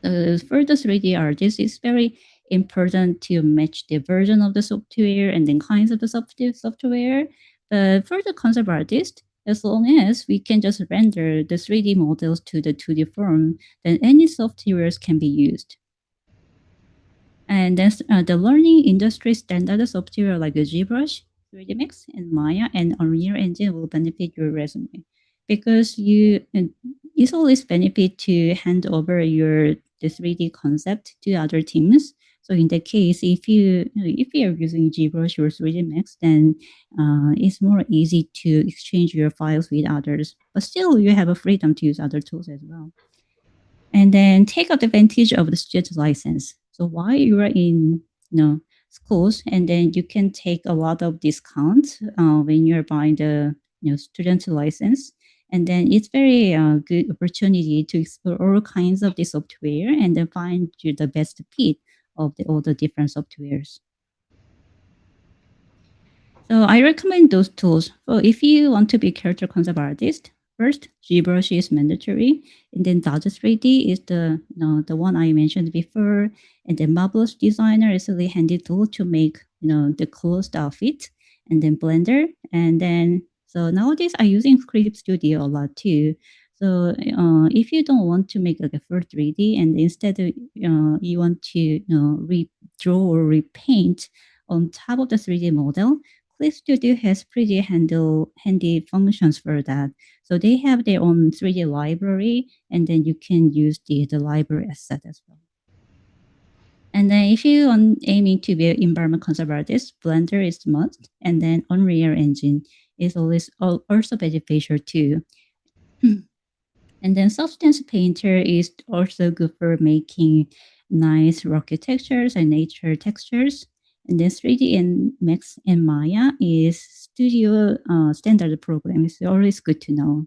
Speaker 2: For the 3D artist, it's very important to match the version of the software and then kinds of the software. But for the concept artist, as long as we can just render the 3D models to the 2D form, then any softwares can be used. And then the learning industry standard software like ZBrush, 3D Max, and Maya and Unreal Engine will benefit your resume because it's always benefit to hand over the 3D concept to other teams. So in that case, if you are using ZBrush or 3D Max, then it's more easy to exchange your files with others. But still, you have a freedom to use other tools as well and then take advantage of the student license. So while you are in schools, and then you can take a lot of discounts when you're buying the student license. And then it's very good opportunity to explore all kinds of the software and then find you the best fit of all the different softwares. So I recommend those tools. So if you want to be character concept artist, first ZBrush is mandatory, and then Dodge 3D is the one I mentioned before, and then Marvelous Designer is a really handy tool to make the closed outfit, and then Blender, and then so nowadays I'm using Creative Studio a lot too. So if you don't want to make like a full 3D, and instead you want to redraw or repaint on top of the 3D model, Clip Studio has pretty handy functions for that. So they have their own 3D library, and then you can use the library asset as well. And then if you are aiming to be an environment concept artist, Blender is must, and then Unreal Engine is always also beneficial too. And then Substance Painter is also good for making nice rocky textures and nature textures. And then 3D and Max and Maya is studio standard program. It's always good to know.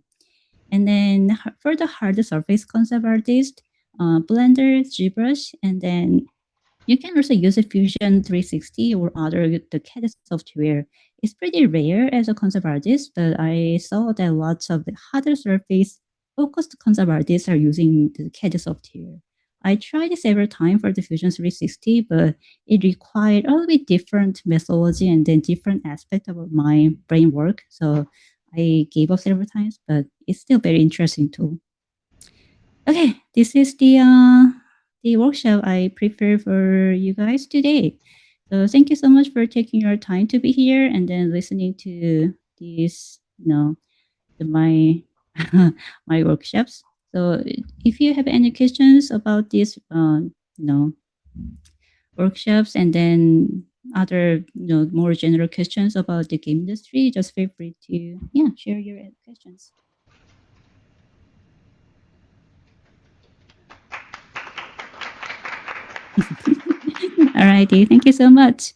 Speaker 2: And then for the hard surface concept artist, Blender, ZBrush, and then you can also use a Fusion 360 or other the CAD software. It's pretty rare as a concept artist, but I saw that lots of the harder surface focused concept artists are using the CAD software. I tried several times for the Fusion 360, but it required a little bit different methodology and then different aspect of my brain work. So I gave up several times, but it's still very interesting tool. Okay, this is the workshop I prepared for you guys today. So thank you so much for taking your time to be here and then listening to these, my my workshops. So if you have any questions about these, workshops and then other, more general questions about the game industry, just feel free to share your questions. Alrighty, thank you so much.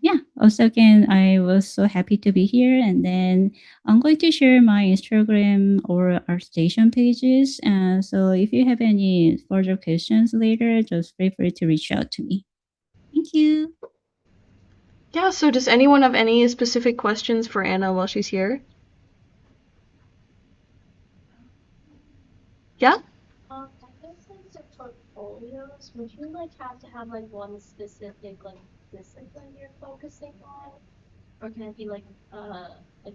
Speaker 2: Yeah, also again, I was so happy to be here. And then I'm going to share my Instagram or our station pages. So if you have any further questions later, just feel free to reach out to me. Thank you.
Speaker 1: Yeah, so does anyone have any specific questions for Anna while she's here? Yeah?
Speaker 3: I guess like the portfolios, would you like have to have like one specific like discipline you're focusing on? Or can it be like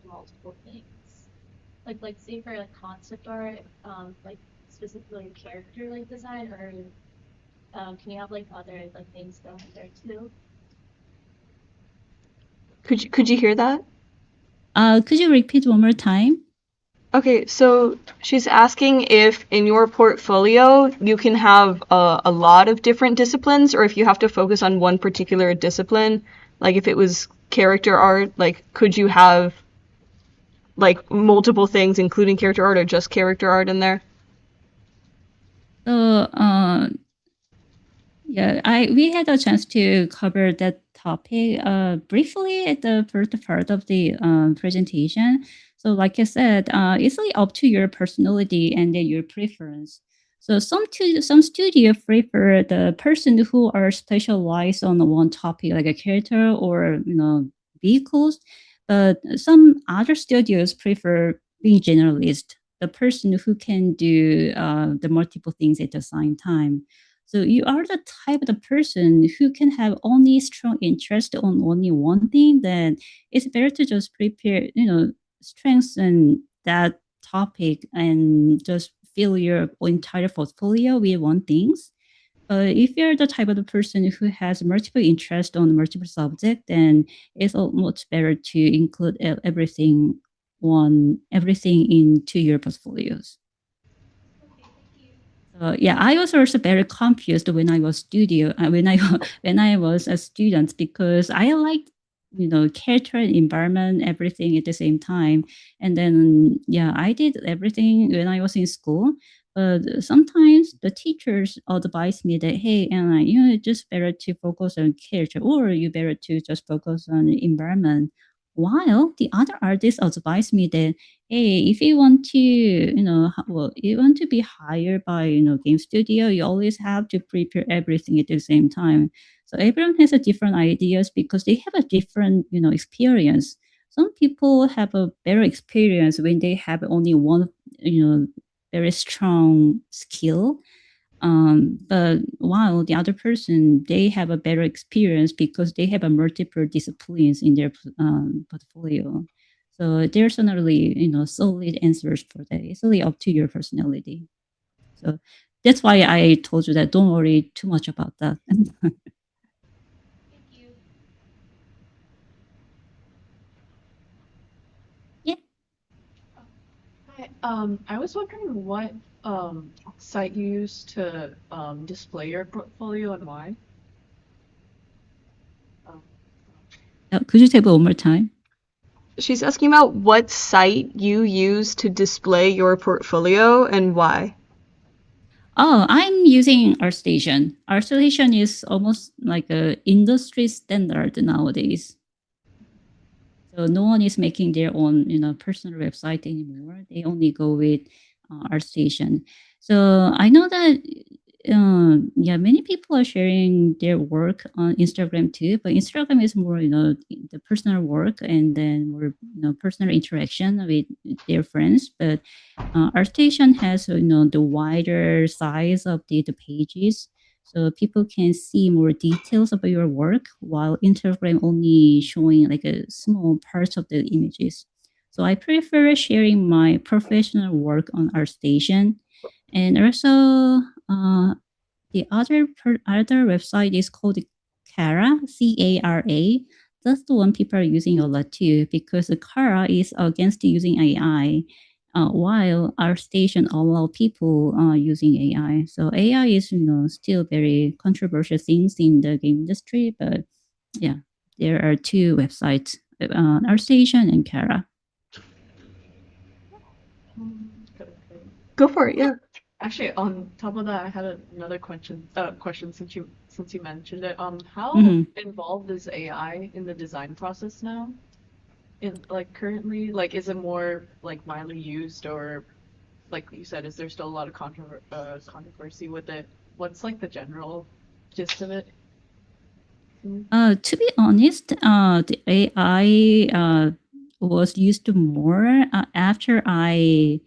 Speaker 3: multiple things? Like say for like concept art, like specifically character like design or can you have like other like things going there too?
Speaker 1: Could you hear that?
Speaker 2: Could you repeat one more time?
Speaker 1: Okay, so she's asking if in your portfolio you can have a lot of different disciplines, or if you have to focus on one particular discipline. Like if it was character art, like could you have like multiple things, including character art, or just character art in there?
Speaker 2: So, yeah, I we had a chance to cover that topic briefly at the first part of the presentation. So, like I said, it's really up to your personality and then your preference. So, some studio prefer the person who are specialized on one topic, like a character or vehicles, but some other studios prefer being generalist, the person who can do the multiple things at the same time. So you are the type of the person who can have only strong interest on only one thing, then it's better to just prepare, strengthen that topic and just fill your entire portfolio with one things. If you're the type of the person who has multiple interest on multiple subject, then it's much better to include everything into your portfolios. Yeah, I was also very confused when I was when I was a student because I liked character and environment everything at the same time, and then yeah, I did everything when I was in school. But sometimes the teachers advise me that hey, and just better to focus on character, or you better to just focus on environment. While the other artists advise me that hey, if you want to, you want to be hired by, game studio, you always have to prepare everything at the same time. So everyone has a different ideas because they have a different, experience. Some people have a better experience when they have only one, very strong skill, but while the other person, they have a better experience because they have a multiple disciplines in their portfolio. So there's not really, solid answers for that. It's really up to your personality. So that's why I told you that don't worry too much about that.
Speaker 3: Thank you.
Speaker 2: Yeah.
Speaker 4: Hi, I was wondering what site you use to display your portfolio and why. Um,
Speaker 2: Could you take it one more time?
Speaker 1: She's asking about what site you use to display your portfolio and why.
Speaker 2: Oh, I'm using ArtStation. ArtStation is almost like a industry standard nowadays. So no one is making their own, personal website anymore. They only go with ArtStation. So I know that, yeah, many people are sharing their work on Instagram too. But Instagram is more, the personal work and then more, personal interaction with their friends. But ArtStation has, the wider size of the pages, so people can see more details about your work, while Instagram only showing like a small parts of the images. So I prefer sharing my professional work on ArtStation, and also the other website is called Cara, Cara. That's the one people are using a lot too, because the Cara is against using AI, while our station allow people using AI. So AI is still very controversial things in the game industry, but yeah, there are two websites, our station and Cara.
Speaker 1: Go for it, yeah.
Speaker 4: Actually, on top of that, I had another question since you mentioned it. How
Speaker 2: Hmm.
Speaker 4: involved is AI in the design process now? In like currently, like is it more like widely used or like you said, is there still a lot of controversy with it? What's like the general gist of it? Mm.
Speaker 2: To be honest, the AI was used more after I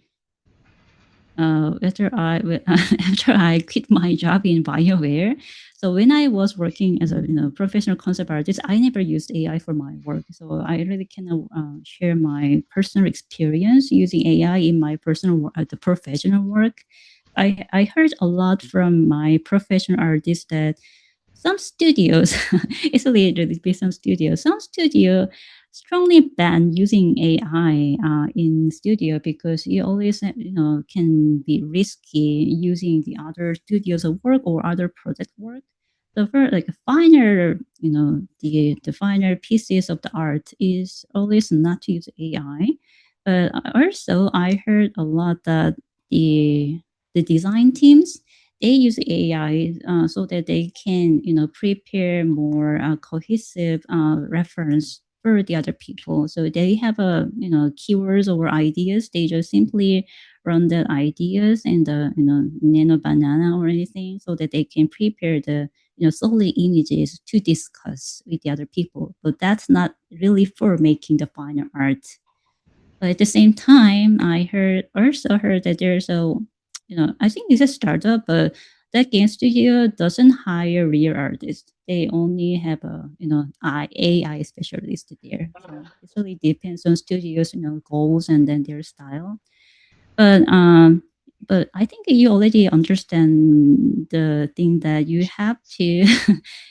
Speaker 2: quit my job in BioWare. So when I was working as a professional concept artist, I never used AI for my work. So I really cannot share my personal experience using AI in my personal work, the professional work. I heard a lot from my professional artists that some studios, it's really based on studios. Some studio strongly ban using AI in studio because you always can be risky using the other studios of work or other project work. So for like a finer, the finer pieces of the art is always not to use AI. But also I heard a lot that the design teams they use AI so that they can, prepare more cohesive reference for the other people. So they have keywords or ideas. They just simply run the ideas in the, Nano Banana or anything, so that they can prepare the, solid images to discuss with the other people. But that's not really for making the final art. But at the same time, also heard that there's I think it's a startup, but that game studio doesn't hire real artists. They only have a, AI specialist there. So it really depends on studios, goals and then their style. But I think you already understand the thing that you have to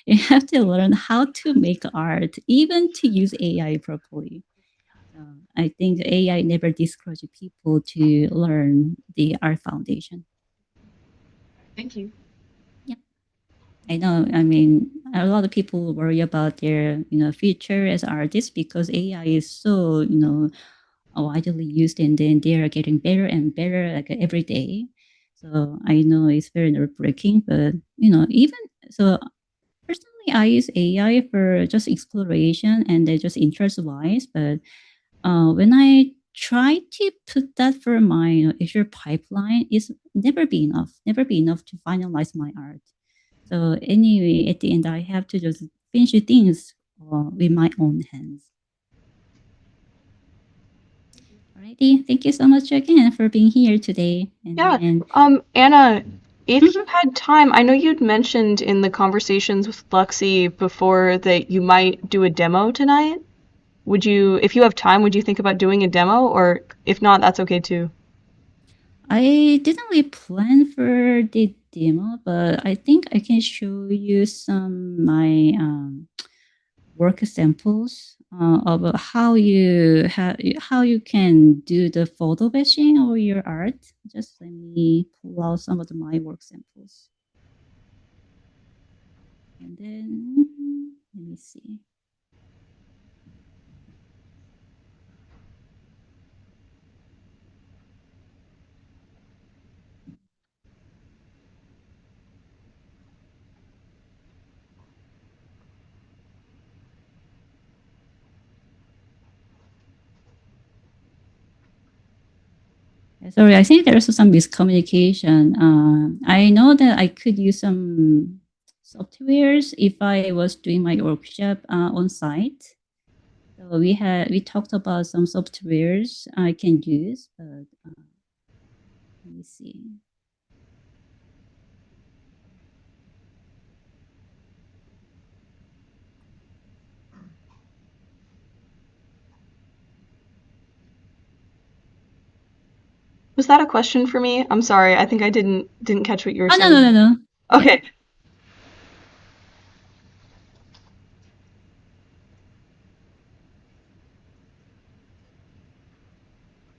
Speaker 2: you have to learn how to make art, even to use AI properly. I think AI never discourages people to learn the art foundation.
Speaker 4: Thank you.
Speaker 2: Yeah, I know. I mean, a lot of people worry about their future as artists because AI is so widely used, and then they are getting better and better like every day. So I know it's very nerve breaking, but even so, personally, I use AI for just exploration and then just interest wise, but when I try to put that for my Azure pipeline, it's never be enough to finalize my art. So anyway, at the end, I have to just finish things with my own hands. Alrighty, thank you so much again for being here today. And
Speaker 1: Yeah.
Speaker 2: then,
Speaker 1: Anna, if you
Speaker 2: mhm.
Speaker 1: had time, I know you'd mentioned in the conversations with Lexi before that you might do a demo tonight. Would you, if you have time, would you think about doing a demo? Or if not, that's okay too.
Speaker 2: I didn't really plan for the demo, but I think I can show you some my work samples of how you can do the photo batching of your art. Just let me pull out some of my work samples, and then let me see. Sorry, I think there's some miscommunication. I know that I could use some softwares if I was doing my workshop on site. So we talked about some softwares I can use, but let me see.
Speaker 1: Was that a question for me? I'm sorry. I think I didn't catch what you were
Speaker 2: Oh, no, no, no,
Speaker 1: saying.
Speaker 2: no. Yeah.
Speaker 1: Okay.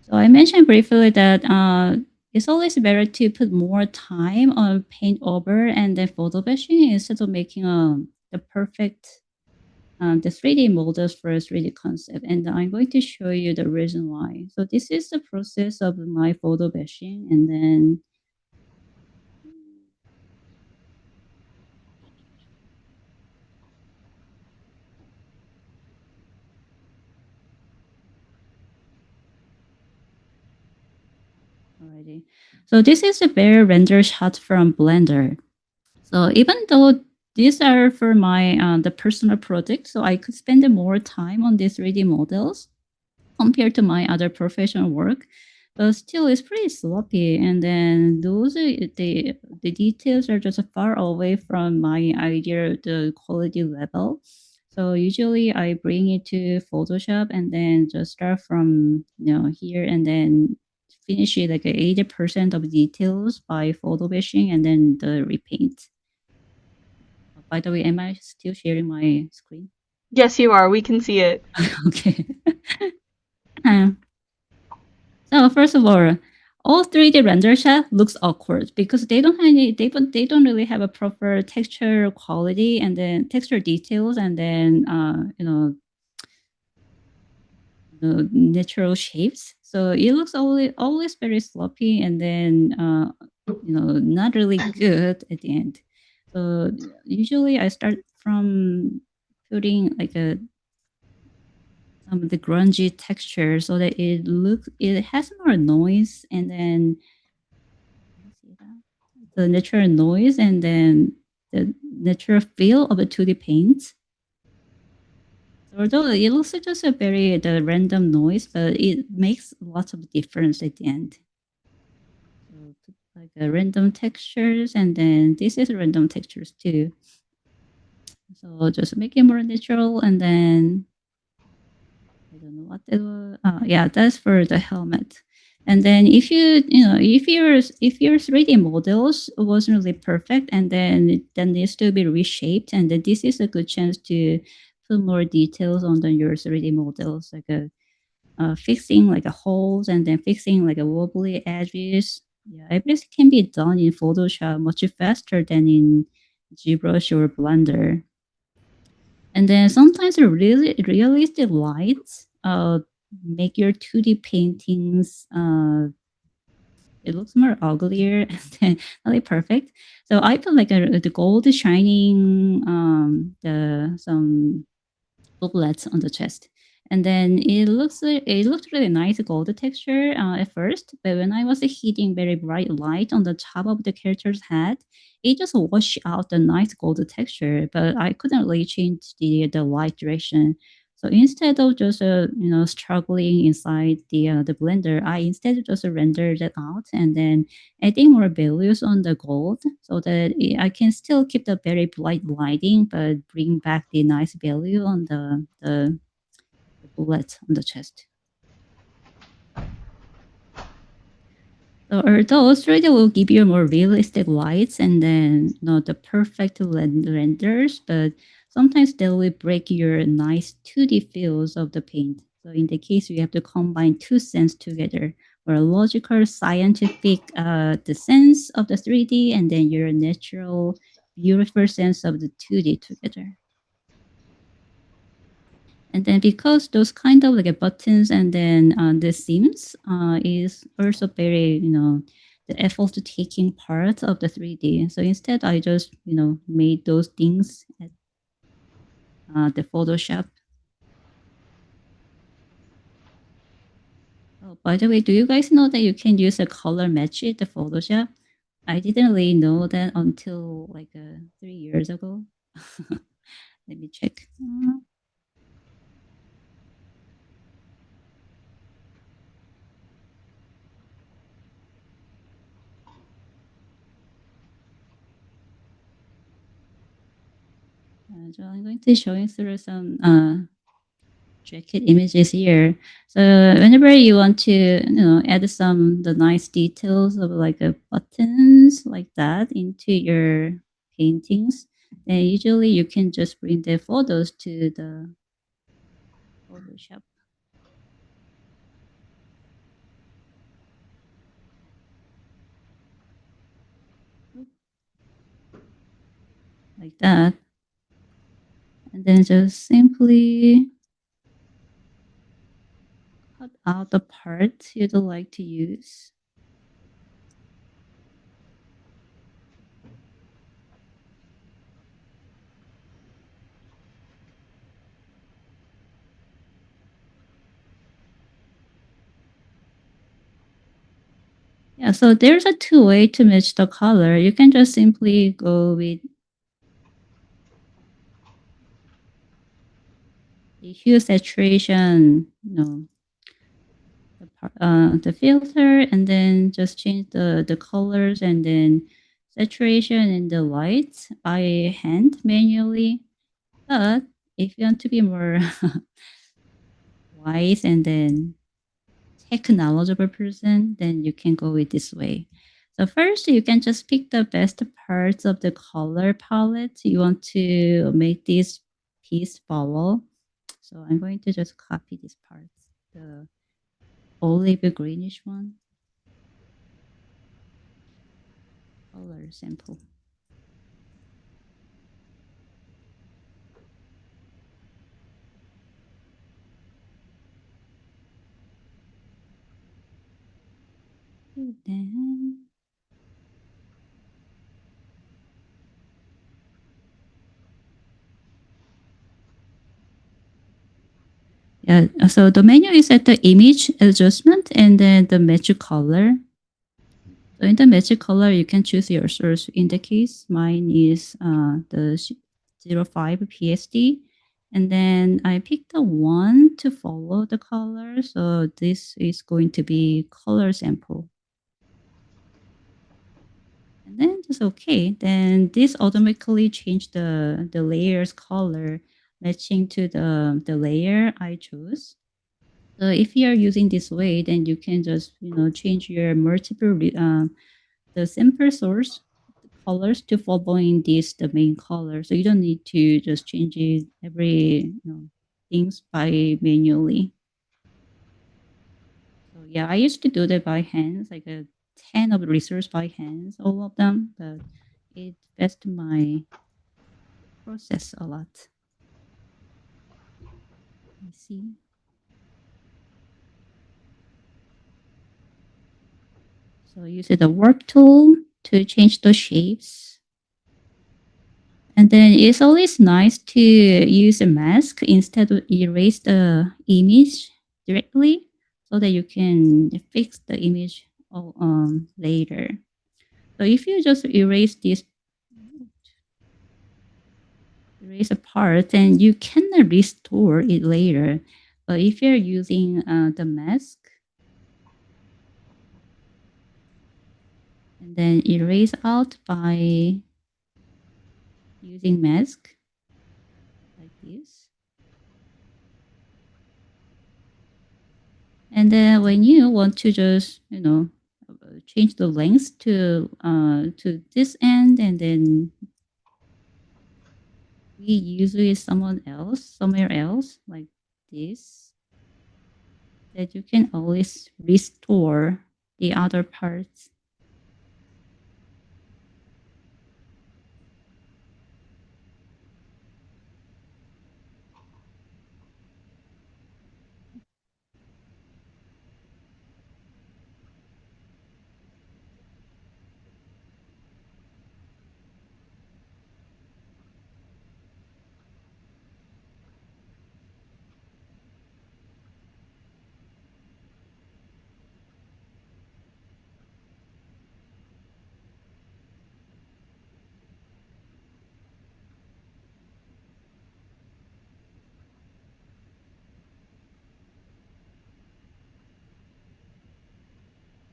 Speaker 2: So I mentioned briefly that it's always better to put more time on paint over and then photo batching instead of making the perfect the 3D models for a 3D concept. And I'm going to show you the reason why. So this is the process of my photo batching, and then Alrighty. So this is a bare render shot from Blender. So even though these are for my the personal project, so I could spend more time on these 3D models compared to my other professional work, but still it's pretty sloppy. And then those are, the details are just far away from my idea the quality level. So usually I bring it to Photoshop and then just start from here and then finish it like 80% of details by photo bashing and then the repaint. By the way, am I still sharing my screen?
Speaker 1: Yes, you are. We can see it.
Speaker 2: Okay. So first of all 3D render shot looks awkward because they don't have any, they don't really have a proper texture quality and then texture details and then the natural shapes. So it looks always very sloppy and then not really good at the end. So usually I start from putting like a some of the grungy texture so that it has more noise and then can you see that? The natural noise and then the natural feel of the 2D paint. So although it looks like just a very the random noise, but it makes lots of difference at the end. So put like a random textures and then this is random textures too. So just make it more natural and then I don't know what it was. Yeah, that's for the helmet. And then if your 3D models wasn't really perfect, and then it then needs to be reshaped, and then this is a good chance to put more details on your 3D models, like fixing like a holes and then fixing like a wobbly edges. Yeah, everything can be done in Photoshop much faster than in ZBrush or Blender. And then sometimes the really realistic lights make your 2D paintings it looks more uglier and not like perfect. So I put like the gold shining the some booklets on the chest. And then it looked really nice gold texture at first, but when I was hitting very bright light on the top of the character's head, it just washed out the nice gold texture. But I couldn't really change the light direction. So instead of just struggling inside the blender, I instead just rendered it out and then adding more values on the gold so that I can still keep the very bright lighting but bring back the nice value on the bullet on the chest. So although Australia will give you more realistic lights and then the perfect renders, but sometimes they will break your nice 2D feels of the paint. So in the case you have to combine two sense together, or a logical, scientific the sense of the 3D and then your natural, beautiful sense of the 2D together. And then because those kind of like buttons and then the seams is also very, the effort to taking part of the 3D. So instead I just, made those things at the Photoshop. Oh, by the way, do you guys know that you can use a color match in the Photoshop? I didn't really know that until like 3 years ago. Let me check. So I'm going to show you through some jacket images here. So whenever you want to, add some the nice details of like buttons like that into your paintings, then usually you can just bring the photos to the Photoshop. Like that. And then just simply cut out the part you'd like to use. Yeah, so there's a two way to match the color. You can just simply go with the hue saturation, the filter, and then just change the colors and then saturation and the lights by hand manually. But if you want to be more wise and then tech knowledgeable person, then you can go with this way. So first, you can just pick the best parts of the color palette you want to make this piece follow. So I'm going to just copy this part, the olive greenish one, color sample. And then yeah, so the menu is at the image adjustment and then the match color. So in the match color, you can choose your source. In the case, mine is the 05 PSD. And then I picked the one to follow the color. So this is going to be color sample. And then just okay. Then this automatically changed the layer's color matching to the layer I chose. So if you are using this way, then you can just change your multiple the simple source colors to following this the main color. So you don't need to just change it every things by manually. So yeah, I used to do that by hands, like a 10 of the resource by hands, all of them, but it fast my process a lot. Let me see. So use the warp tool to change the shapes. And then it's always nice to use a mask instead of erase the image directly so that you can fix the image later. So if you just erase a part, then you can restore it later. But if you're using the mask and then erase out by using mask like this. And then when you want to just, change the length to this end, and then we usually somewhere else like this, that you can always restore the other parts.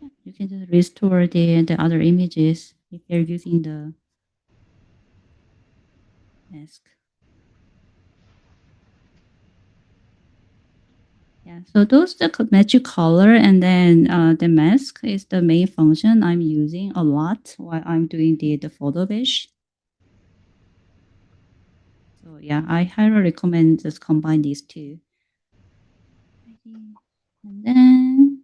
Speaker 2: Yeah, you can just restore the other images if you're using the mask. Yeah, so those the magic color and then the mask is the main function I'm using a lot while I'm doing the photo bash. So yeah, I highly recommend just combine these two. And then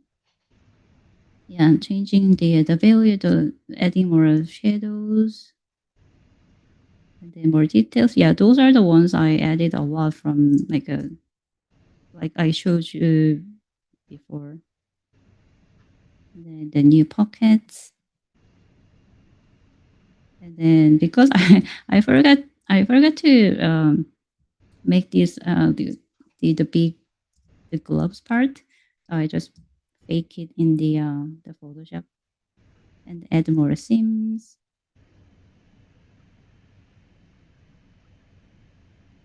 Speaker 2: yeah, changing the value to adding more shadows and then more details. Yeah, those are the ones I added a lot from like I showed you before. And then the new pockets. And then because I forgot to make this the big the gloves part, so I just fake it in the Photoshop. and add more seams.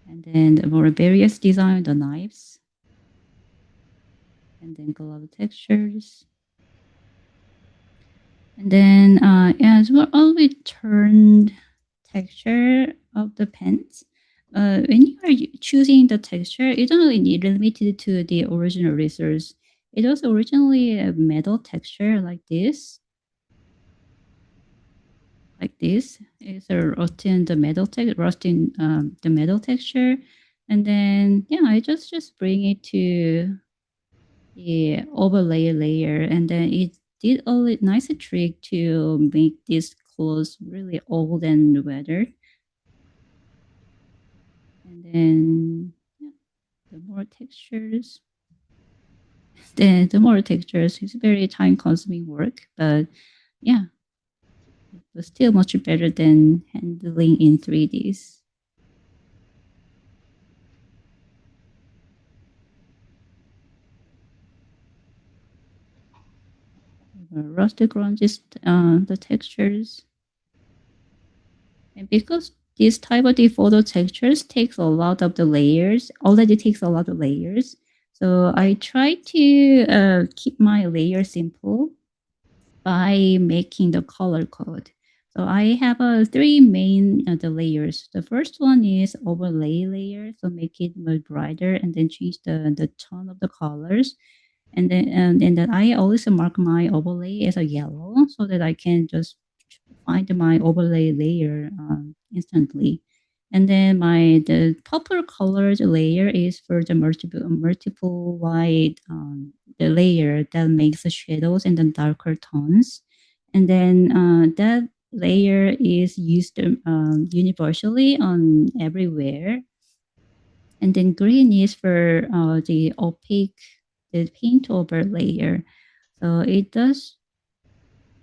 Speaker 2: And then more various design on the knives. And then glove textures. And then as well, always turned texture of the pens. When you are choosing the texture, you don't really need limited to the original resource. It was originally a metal texture like this. Like this is a rusting the metal rusting the metal texture, and then yeah, I just bring it to the overlay layer, and then it did a nice trick to make this clothes really old and weathered. And then yeah, the more textures, the more textures is very time consuming work, but yeah, it was still much better than handling in 3Ds. Rustic grunges, the textures. And because this type of the photo textures takes a lot of the layers, already takes a lot of layers. So I try to keep my layer simple by making the color code. So I have three main the layers. The first one is overlay layer, so make it more brighter and then change the tone of the colors. And then I always mark my overlay as a yellow so that I can just find my overlay layer instantly. And then the purple colored layer is for the multiple white the layer that makes the shadows and the darker tones. And then that layer is used universally on everywhere. And then green is for the opaque, the paint over layer. So it does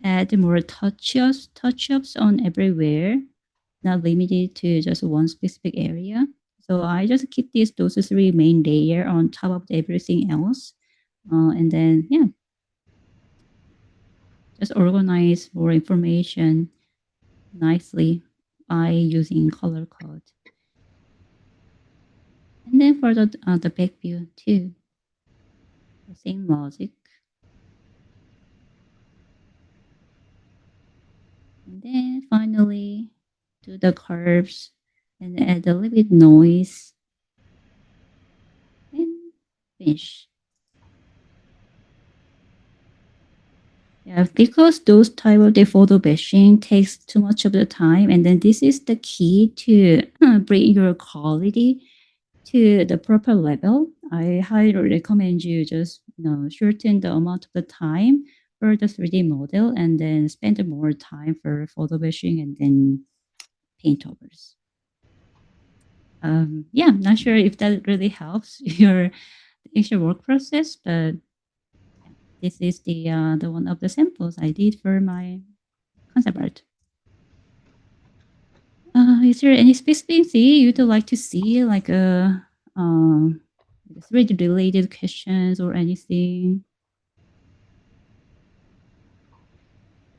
Speaker 2: add more touch-ups on everywhere, not limited to just one specific area. So I just keep those three main layer on top of everything else. And then, yeah, just organize more information nicely by using color code. And then for the back view too, the same logic. And then finally, do the curves and add a little bit noise and finish. Yeah, because those type of the photo batching takes too much of the time, and then this is the key to bring your quality to the proper level. I highly recommend you just shorten the amount of the time for the 3D model, and then spend more time for photo batching and then paint overs. Yeah, I'm not sure if that really helps your actual work process, but yeah, this is the one of the samples I did for my concept art. Is there any specific thing you'd like to see, like a 3D related questions or anything?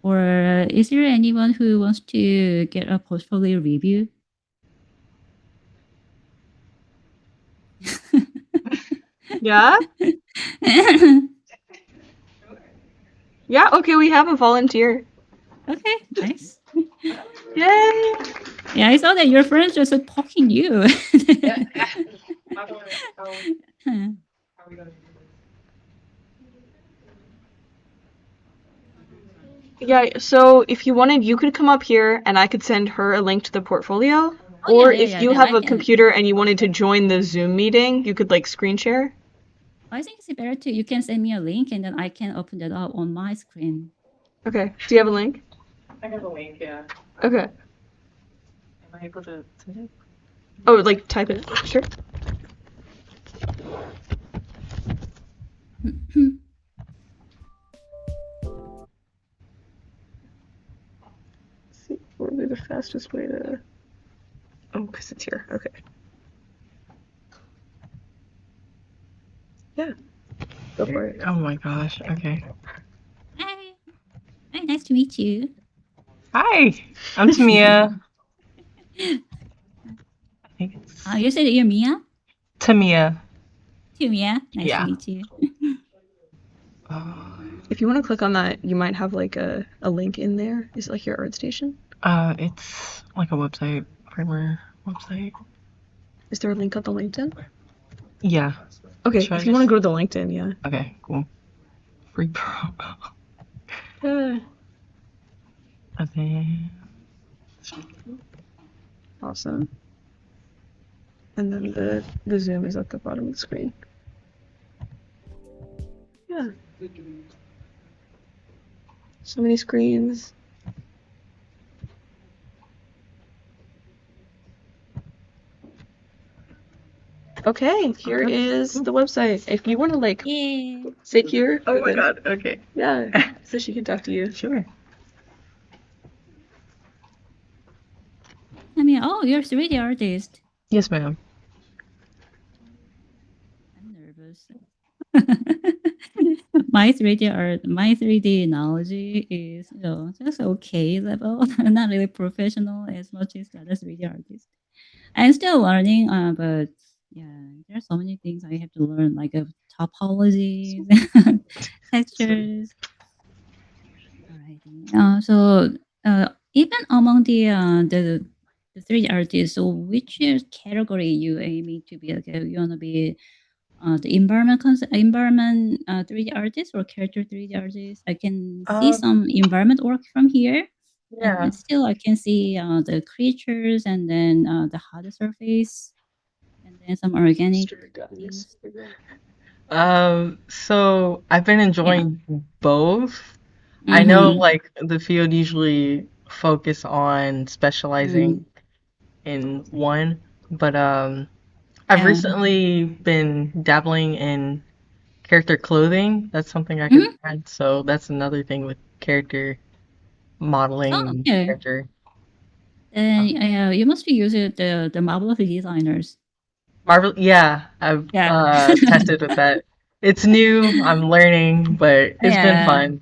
Speaker 2: Or is there anyone who wants to get a portfolio review?
Speaker 1: Yeah? Yeah, okay, we have a volunteer.
Speaker 2: Okay, nice.
Speaker 1: Yay!
Speaker 2: Yeah, I saw that your friends just talking you.
Speaker 1: Yeah, so if you wanted, you could come up here and I could send her a link to the portfolio.
Speaker 2: Oh,
Speaker 1: Or
Speaker 2: yeah,
Speaker 1: if you
Speaker 2: then
Speaker 1: have
Speaker 2: I
Speaker 1: a
Speaker 2: can.
Speaker 1: computer and you wanted to join the Zoom meeting, you could like screen share.
Speaker 2: I think it's better to you can send me a link and then I can open that up on my screen.
Speaker 1: Okay. Do you have a link?
Speaker 4: I have a link, yeah.
Speaker 1: Okay.
Speaker 4: Am I able to send it?
Speaker 1: Oh, like type it. Sure. See, what would be the fastest way to... Oh, because it's here. Okay. Yeah. Go for it.
Speaker 4: Oh my gosh, okay.
Speaker 2: Hi. Hi, nice Nice to meet you.
Speaker 5: Hi, I'm Tamia. I think it's
Speaker 2: You said you're Mia?
Speaker 5: Tamia.
Speaker 2: To Mia. Nice to
Speaker 5: Yeah.
Speaker 2: meet you.
Speaker 1: If you want to click on that, you might have like a link in there. Is it like your art station?
Speaker 5: It's like a website, primer website.
Speaker 1: Is there a link on the LinkedIn?
Speaker 5: Yeah.
Speaker 1: Okay,
Speaker 5: Should I
Speaker 1: if you want to
Speaker 5: just-
Speaker 1: go to the LinkedIn, yeah.
Speaker 5: Okay, cool. Free promo. Okay.
Speaker 1: Awesome. And then the Zoom is at the bottom of the screen. Yeah. So many screens. Okay, here is the website. If you want to like
Speaker 2: Yeah.
Speaker 1: sit here.
Speaker 5: Oh my god. Okay.
Speaker 1: Yeah, so she can talk to you.
Speaker 5: Sure.
Speaker 2: I mean, oh, you're a 3D artist.
Speaker 5: Yes, ma'am.
Speaker 2: I'm nervous. My 3D knowledge is just okay level, not really professional as much as the other 3D artists. I'm still learning, but yeah, there are so many things I have to learn, like topologies, textures. Alrighty. Even among the 3D artists, so which category you aiming to be? Like, you wanna be the environment 3D artist or character 3D artist. I can see
Speaker 5: Um.
Speaker 2: some environment work from here, and
Speaker 5: Yeah.
Speaker 2: still I can see the creatures and then the hard surface, and then some organic things.
Speaker 5: So I've been
Speaker 2: Yeah.
Speaker 5: enjoying both. I know
Speaker 2: Mm-hmm.
Speaker 5: like the field usually focus on
Speaker 2: Mm.
Speaker 5: specializing in one, but I've
Speaker 2: Yeah.
Speaker 5: recently been dabbling in character clothing. That's something I could
Speaker 2: Mm-hmm.
Speaker 5: add. So that's another thing with character modeling
Speaker 2: Oh,
Speaker 5: and
Speaker 2: okay.
Speaker 5: character.
Speaker 2: Then you must be using the Marvel of the designers.
Speaker 5: Marvel, yeah, I've
Speaker 2: Yeah.
Speaker 5: tested with that. It's new, I'm learning, but it's been
Speaker 2: Yeah.
Speaker 5: fun.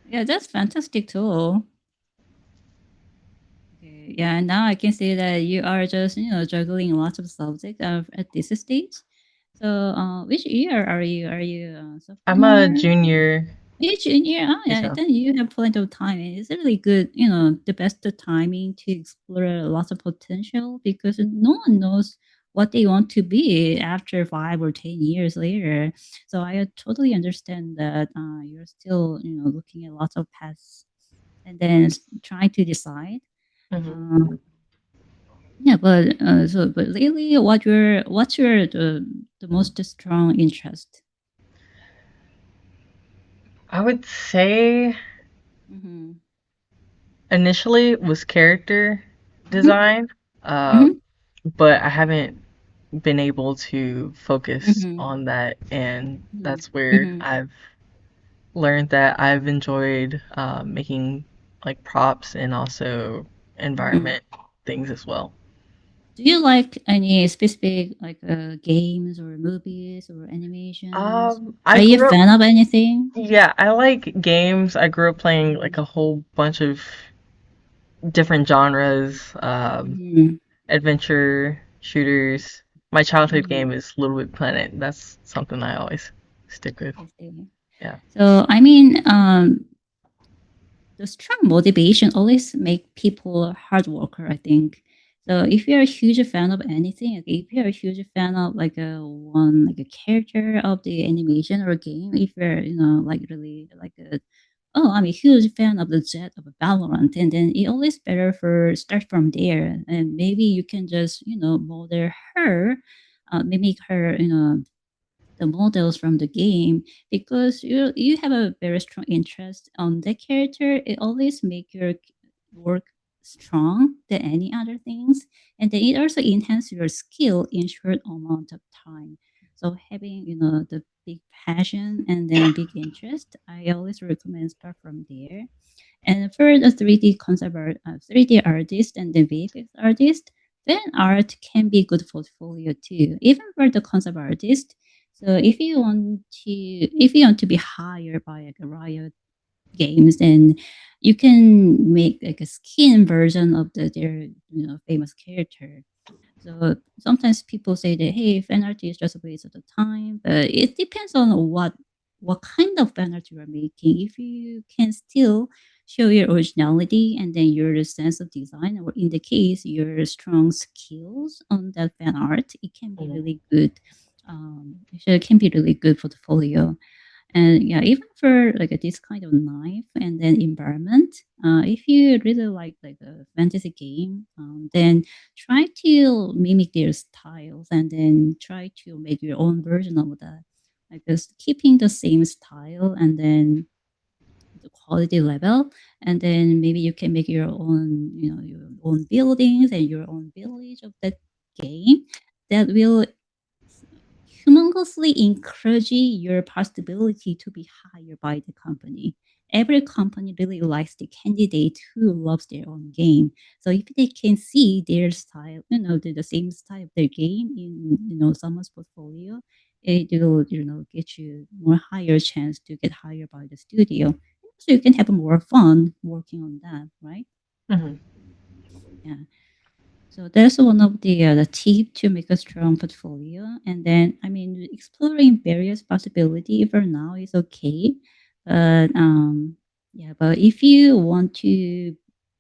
Speaker 2: Yeah, that's fantastic tool. Okay, yeah, now I can see that you are just, juggling lots of subjects at this stage. So, which year are you? Are you
Speaker 5: I'm a
Speaker 2: sophomore?
Speaker 5: junior.
Speaker 2: Which junior? Oh, yeah,
Speaker 5: So,
Speaker 2: then you have plenty of time. It's really good, the best timing to explore lots of potential because no one knows what they want to be after 5 or 10 years later. So I totally understand that you're still, looking at lots of paths and then trying to decide.
Speaker 5: mhm.
Speaker 2: Um, yeah, but lately, what's your the most strong interest?
Speaker 5: I would say
Speaker 2: Mm-hmm.
Speaker 5: initially it was character
Speaker 2: Mm-hmm.
Speaker 5: design,
Speaker 2: Mm-hmm.
Speaker 5: but I haven't been able to focus
Speaker 2: Mm-hmm.
Speaker 5: on that, and that's where
Speaker 2: Mm-hmm.
Speaker 5: I've learned that I've enjoyed making like props and also
Speaker 2: Mm-hmm.
Speaker 5: environment things as well.
Speaker 2: Do you like any specific like games or movies or animations?
Speaker 5: I
Speaker 2: Are you a
Speaker 5: grew up,
Speaker 2: fan of anything?
Speaker 5: yeah, I like games. I grew up playing like a whole bunch of different genres,
Speaker 2: Mm-hmm.
Speaker 5: adventure shooters. My childhood
Speaker 2: Mm-hmm.
Speaker 5: game is Little Big Planet. That's something I always stick with.
Speaker 2: I see.
Speaker 5: Yeah.
Speaker 2: So I mean, the strong motivation always make people a hard worker, I think. So if you're a huge fan of anything, like if you're a huge fan of like a character of the animation or game, if you're like really like a oh, I'm a huge fan of the Jet of Valorant, and then it always better for start from there, and maybe you can just model her, mimic her, the models from the game because you have a very strong interest on the character. It always make your work strong than any other things, and then it also enhance your skill in short amount of time. So having the big passion and then big interest, I always recommend start from there. And for the 3D concept art, 3D artist and the VFX artist, fan art can be good portfolio too, even for the concept artist. So if you want to be hired by like a Riot games, and you can make like a skin version of their famous character. So sometimes people say that hey, fan art is just a waste of the time, but it depends on what kind of fan art you are making. If you can still show your originality and then your sense of design, or in the case your strong skills on that fan art, it can be
Speaker 5: Mhm.
Speaker 2: really good. It can be really good portfolio. And yeah, even for like this kind of knife and then environment, if you really like a fantasy game, then try to mimic their styles and then try to make your own version of that. Like just keeping the same style and then the quality level, and then maybe you can make your own, your own buildings and your own village of that game that will humongously encourage your possibility to be hired by the company. Every company really likes the candidate who loves their own game. So if they can see their style, the same style of their game in someone's portfolio, it will get you more higher chance to get hired by the studio. So you can have more fun working on that, right?
Speaker 5: Mhm.
Speaker 2: Yeah. So that's one of the tip to make a strong portfolio. And then, I mean, exploring various possibility for now is okay, but yeah. But if you want to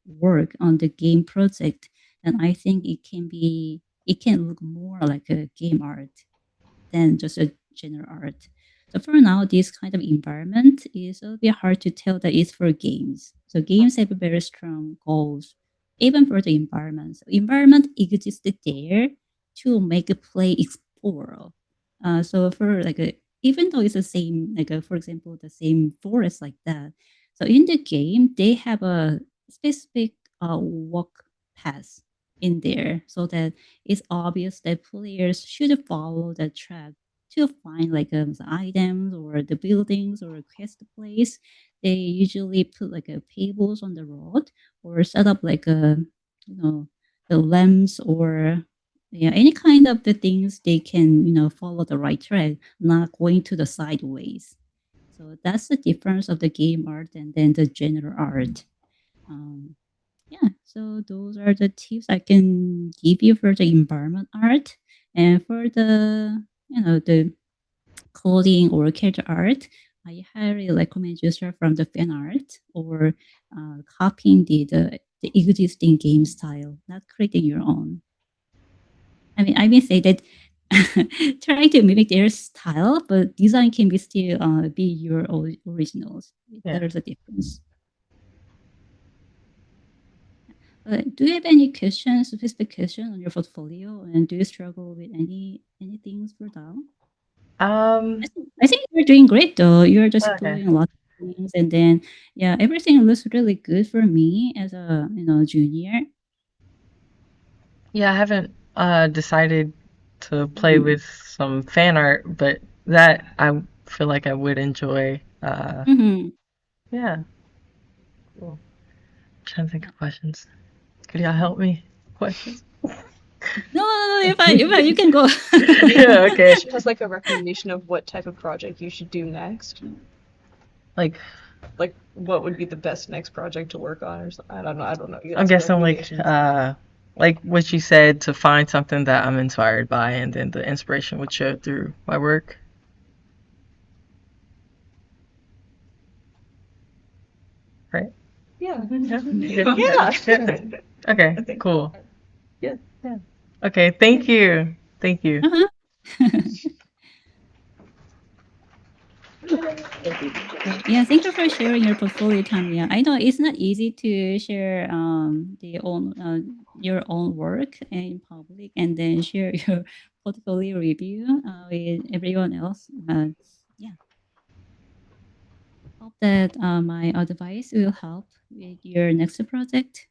Speaker 2: work on the game project, then I think it can look more like a game art than just a general art. So for now, this kind of environment is a little bit hard to tell that it's for games. So games have very strong goals, even for the environment. So environment exists there to make a play explore. So for like a, even though it's the same, like for example, the same forest like that. So in the game, they have a specific walk path in there so that it's obvious that players should follow the track to find like the items or the buildings or a quest place. They usually put like a tables on the road or set up like a the lamps or yeah any kind of the things they can follow the right track, not going to the sideways. So that's the difference of the game art and then the general art. Um, yeah, so those are the tips I can give you for the environment art. And for the the clothing or character art, I highly recommend you start from the fan art or copying the existing game style, not creating your own. I mean, I may say that try to mimic their style, but design can be still be your originals.
Speaker 5: Yeah.
Speaker 2: There's a difference. Do you have any questions, specific question on your portfolio, and do you struggle with any things for now?
Speaker 5: Um.
Speaker 2: I think you're doing great though. You're just
Speaker 5: Okay.
Speaker 2: doing a lot of things, and then yeah, everything looks really good for me as a junior.
Speaker 5: Yeah, I haven't decided to play
Speaker 2: Mm-hmm.
Speaker 5: with some fan art, but that I feel like I would enjoy.
Speaker 2: Mm-hmm.
Speaker 5: Yeah. Cool. Trying to think
Speaker 2: Yeah.
Speaker 5: of questions. Could y'all help me? Questions?
Speaker 2: No, no, no, you're fine, you can go.
Speaker 5: Yeah, okay.
Speaker 1: She has like a recommendation of what type of project you should do next.
Speaker 5: Like,
Speaker 1: Like, what would be the best next project to work on, or something. I don't know. I don't know. You
Speaker 5: I'm
Speaker 1: ask for
Speaker 5: guessing
Speaker 1: recommendations.
Speaker 5: like what you said, to find something that I'm inspired by, and then the inspiration would show through my work, right?
Speaker 1: Yeah.
Speaker 5: Yeah.
Speaker 1: Yeah.
Speaker 5: Yeah. Okay,
Speaker 1: I think.
Speaker 5: cool.
Speaker 1: Yeah.
Speaker 5: Yeah. Okay, thank you. Thank you.
Speaker 2: Uh-huh. Yeah, thank you for sharing your portfolio, Tamiya. I know it's not easy to share your own work in public and then share your portfolio review with everyone else. Yeah, hope that my advice will help with your next project.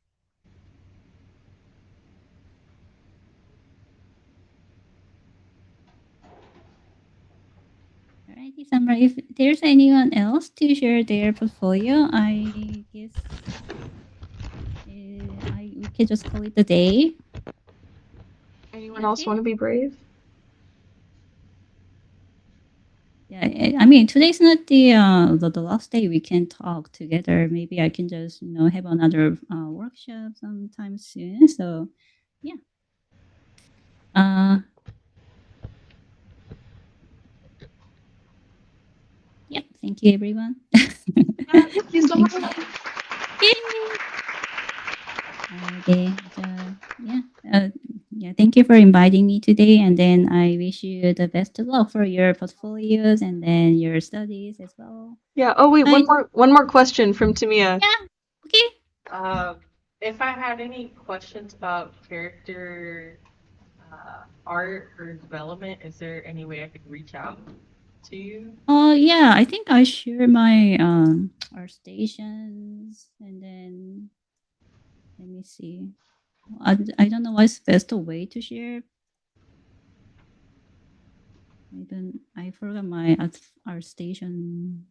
Speaker 2: Alrighty, Summer. If there's anyone else to share their portfolio, I guess we can just call it a day.
Speaker 1: Anyone
Speaker 2: That's
Speaker 1: else
Speaker 2: it.
Speaker 1: want to be brave?
Speaker 2: Yeah, I mean today's not the last day we can talk together. Maybe I can just have another workshop sometime soon. So yeah. Uh, yeah. Thank you, everyone.
Speaker 1: Thank you so
Speaker 2: Thank
Speaker 1: much.
Speaker 2: you. Yay! 네, yeah, yeah. Thank you for inviting me today, and then I wish you the best of luck for your portfolios and then your studies as well.
Speaker 1: Yeah. Oh wait,
Speaker 2: Bye.
Speaker 1: one more question from Tamia.
Speaker 2: Yeah. Okay.
Speaker 5: If I had any questions about character art or development, is there any way I could reach out to you?
Speaker 2: Yeah. I think I share my our stations, and then let me see. I don't know what's best way to share. Even I forgot my our station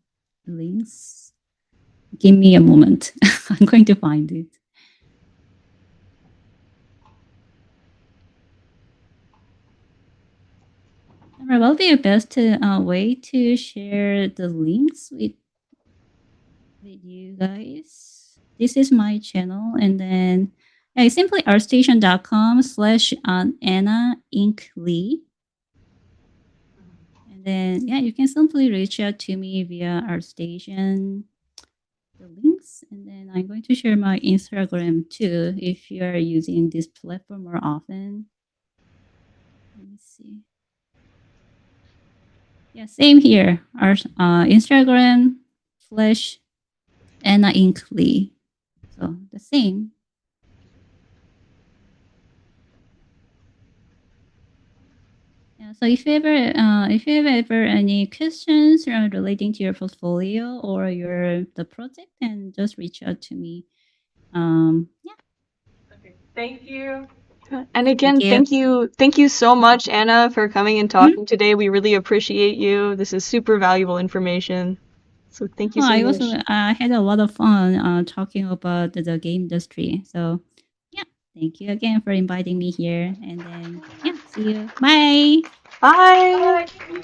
Speaker 2: links. Give me a moment. I'm going to find it. What will be the best way to share the links with you guys? This is my channel, and then yeah, it's simply artstation.com/Anna Inc. Lee. And then yeah, you can simply reach out to me via ArtStation, the links, and then I'm going to share my Instagram too if you are using this platform more often. Let me see. Yeah, same here. Our Instagram slash Anna Inkley. So the same. Yeah. So if you have ever any questions relating to your portfolio or your the project, then just reach out to me. Yeah.
Speaker 5: Okay, thank you.
Speaker 1: And
Speaker 2: Thank
Speaker 1: again,
Speaker 2: you.
Speaker 1: thank you so much, Anna, for coming and
Speaker 2: Mhm.
Speaker 1: talking today. We really appreciate you. This is super valuable information. So thank you
Speaker 2: Oh,
Speaker 1: so
Speaker 2: I also
Speaker 1: much.
Speaker 2: had a lot of fun talking about the game industry. So yeah, thank you again for inviting me here. And then yeah, see you. Bye.
Speaker 1: Bye.
Speaker 5: Bye.